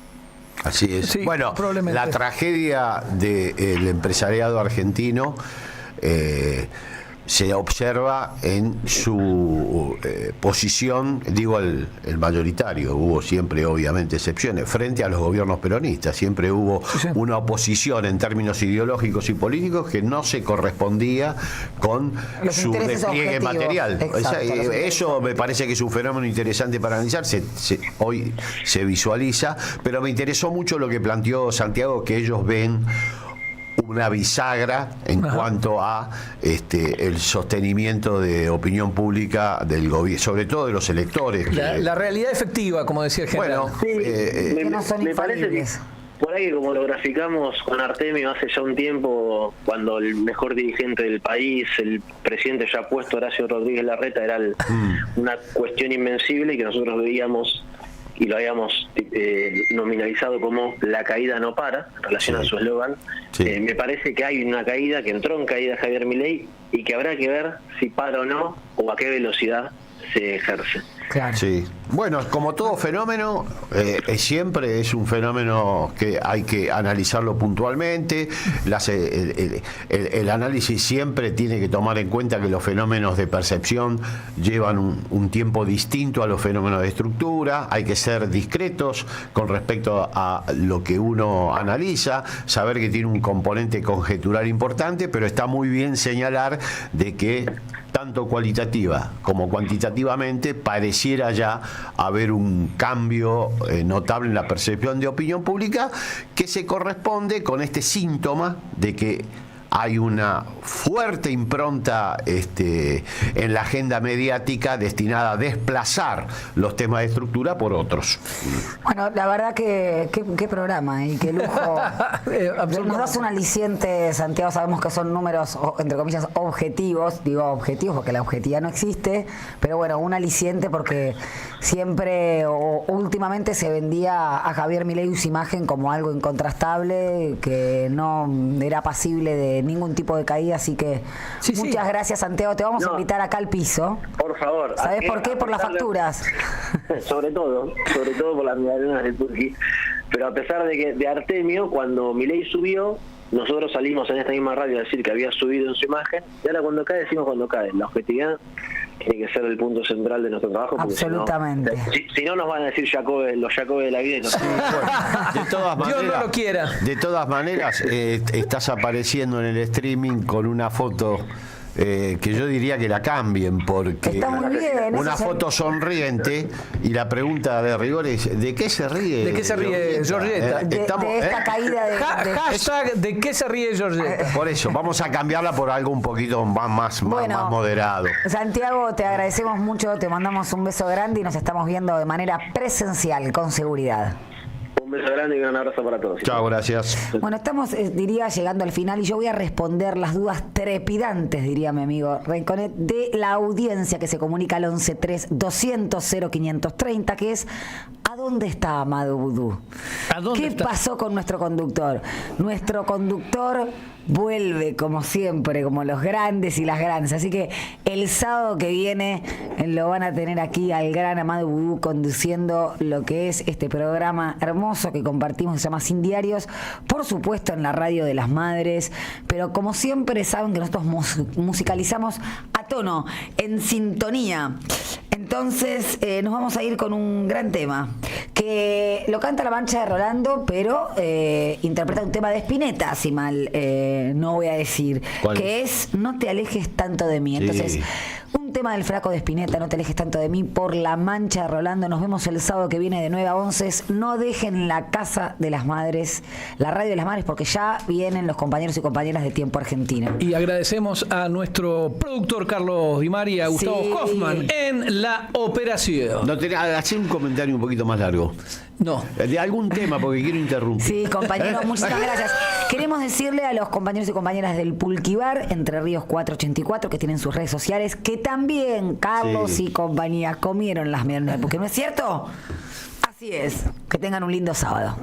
Así es. Sí, bueno, la tragedia del empresariado argentino se observa en su posición, digo el mayoritario, hubo siempre obviamente excepciones, frente a los gobiernos peronistas, siempre hubo una oposición en términos ideológicos y políticos que no se correspondía con su despliegue material. Eso me parece que es un fenómeno interesante para analizar, hoy se visualiza, pero me interesó mucho lo que planteó Santiago, que ellos ven una bisagra en cuanto a el sostenimiento de opinión pública del gobierno, sobre todo de los electores. La realidad efectiva, como decía el general. Bueno, sí, me parece que por ahí, como lo graficamos con Artemio hace ya un tiempo, cuando el mejor dirigente del país, el presidente ya puesto, Horacio Rodríguez Larreta, era una cuestión invencible y que nosotros veíamos y lo habíamos nominalizado como la caída no para, en relación a su eslogan. Me parece que hay una caída, que entró en caída Javier Milei, y que habrá que ver si para o no, o a qué velocidad se ejerce. Claro. Sí. Bueno, como todo fenómeno, siempre es un fenómeno que hay que analizarlo puntualmente. El análisis siempre tiene que tomar en cuenta que los fenómenos de percepción llevan un tiempo distinto a los fenómenos de estructura. Hay que ser discretos con respecto a lo que uno analiza, saber que tiene un componente conjetural importante, pero está muy bien señalar de que tanto cualitativa como cuantitativamente pareciera ya haber un cambio notable en la percepción de opinión pública que se corresponde con este síntoma de que hay una fuerte impronta en la agenda mediática destinada a desplazar los temas de estructura por otros. Bueno, la verdad que qué programa y qué lujo. Nos das un aliciente, Santiago, sabemos que son números, entre comillas, objetivos, digo objetivos porque la objetividad no existe, pero bueno, un aliciente porque siempre o últimamente se vendía a Javier Milei su imagen como algo incontrastable, que no era pasible de ningún tipo de caída, así que muchas gracias, Santiago. Te vamos a invitar acá al piso. Por favor. ¿Sabés por qué? Por las facturas. Sobre todo por las medallonas del Turqui. Pero a pesar de Artemio, cuando Milei subió, nosotros salimos en esta misma radio a decir que había subido en su imagen, y ahora cuando cae decimos cuando cae. La objetividad tiene que ser el punto central de nuestro trabajo. Absolutamente. Si no nos van a decir los Jacobes de la vida. De todas maneras, Dios no lo quiera. De todas maneras, estás apareciendo en el streaming con una foto que yo diría que la cambien, porque está muy bien, una foto sonriente, y la pregunta de rigor es: ¿de qué se ríe? ¿De qué se ríe Giorgetta? De esta caída de... Hashtag ¿de qué se ríe Giorgetta? Por eso, vamos a cambiarla por algo un poquito más moderado. Santiago, te agradecemos mucho, te mandamos un beso grande y nos estamos viendo de manera presencial, con seguridad. Un beso grande y un gran abrazo para todos. Chao, gracias. Bueno, estamos, diría, llegando al final, y yo voy a responder las dudas trepidantes, diría mi amigo Rinconet, de la audiencia que se comunica al 11-3-200-0530, que es: ¿a dónde está Amado Vudú? ¿Qué pasó con nuestro conductor? Nuestro conductor vuelve, como siempre, como los grandes y las grandes. Así que el sábado que viene lo van a tener aquí al gran Amado Vudú conduciendo lo que es este programa hermoso que compartimos, que se llama Sin Diarios, por supuesto en la radio de las madres, pero como siempre saben que nosotros musicalizamos a tono, en sintonía. Entonces nos vamos a ir con un gran tema que lo canta La Mancha de Rolando, pero interpreta un tema de Spinetta, si mal no voy a decir, que es No te alejes tanto de mí. Entonces, un tema del Flaco de Spinetta, No te alejes tanto de mí, por La Mancha de Rolando. Nos vemos el sábado que viene de 9 a 11. No dejen la casa de las madres, la radio de las madres, porque ya vienen los compañeros y compañeras de Tiempo Argentina. Y agradecemos a nuestro productor Carlos Di María, a Gustavo Hoffman en la operación. No hacer un comentario un poquito más largo. No. De algún tema, porque quiero interrumpir. Sí, compañeros, muchísimas gracias. Queremos decirle a los compañeros y compañeras del Pulquibar, Entre Ríos 484, que tienen sus redes sociales, que también Carlos y compañía comieron las medialunas, porque ¿no es cierto? Así es. Que tengan un lindo sábado.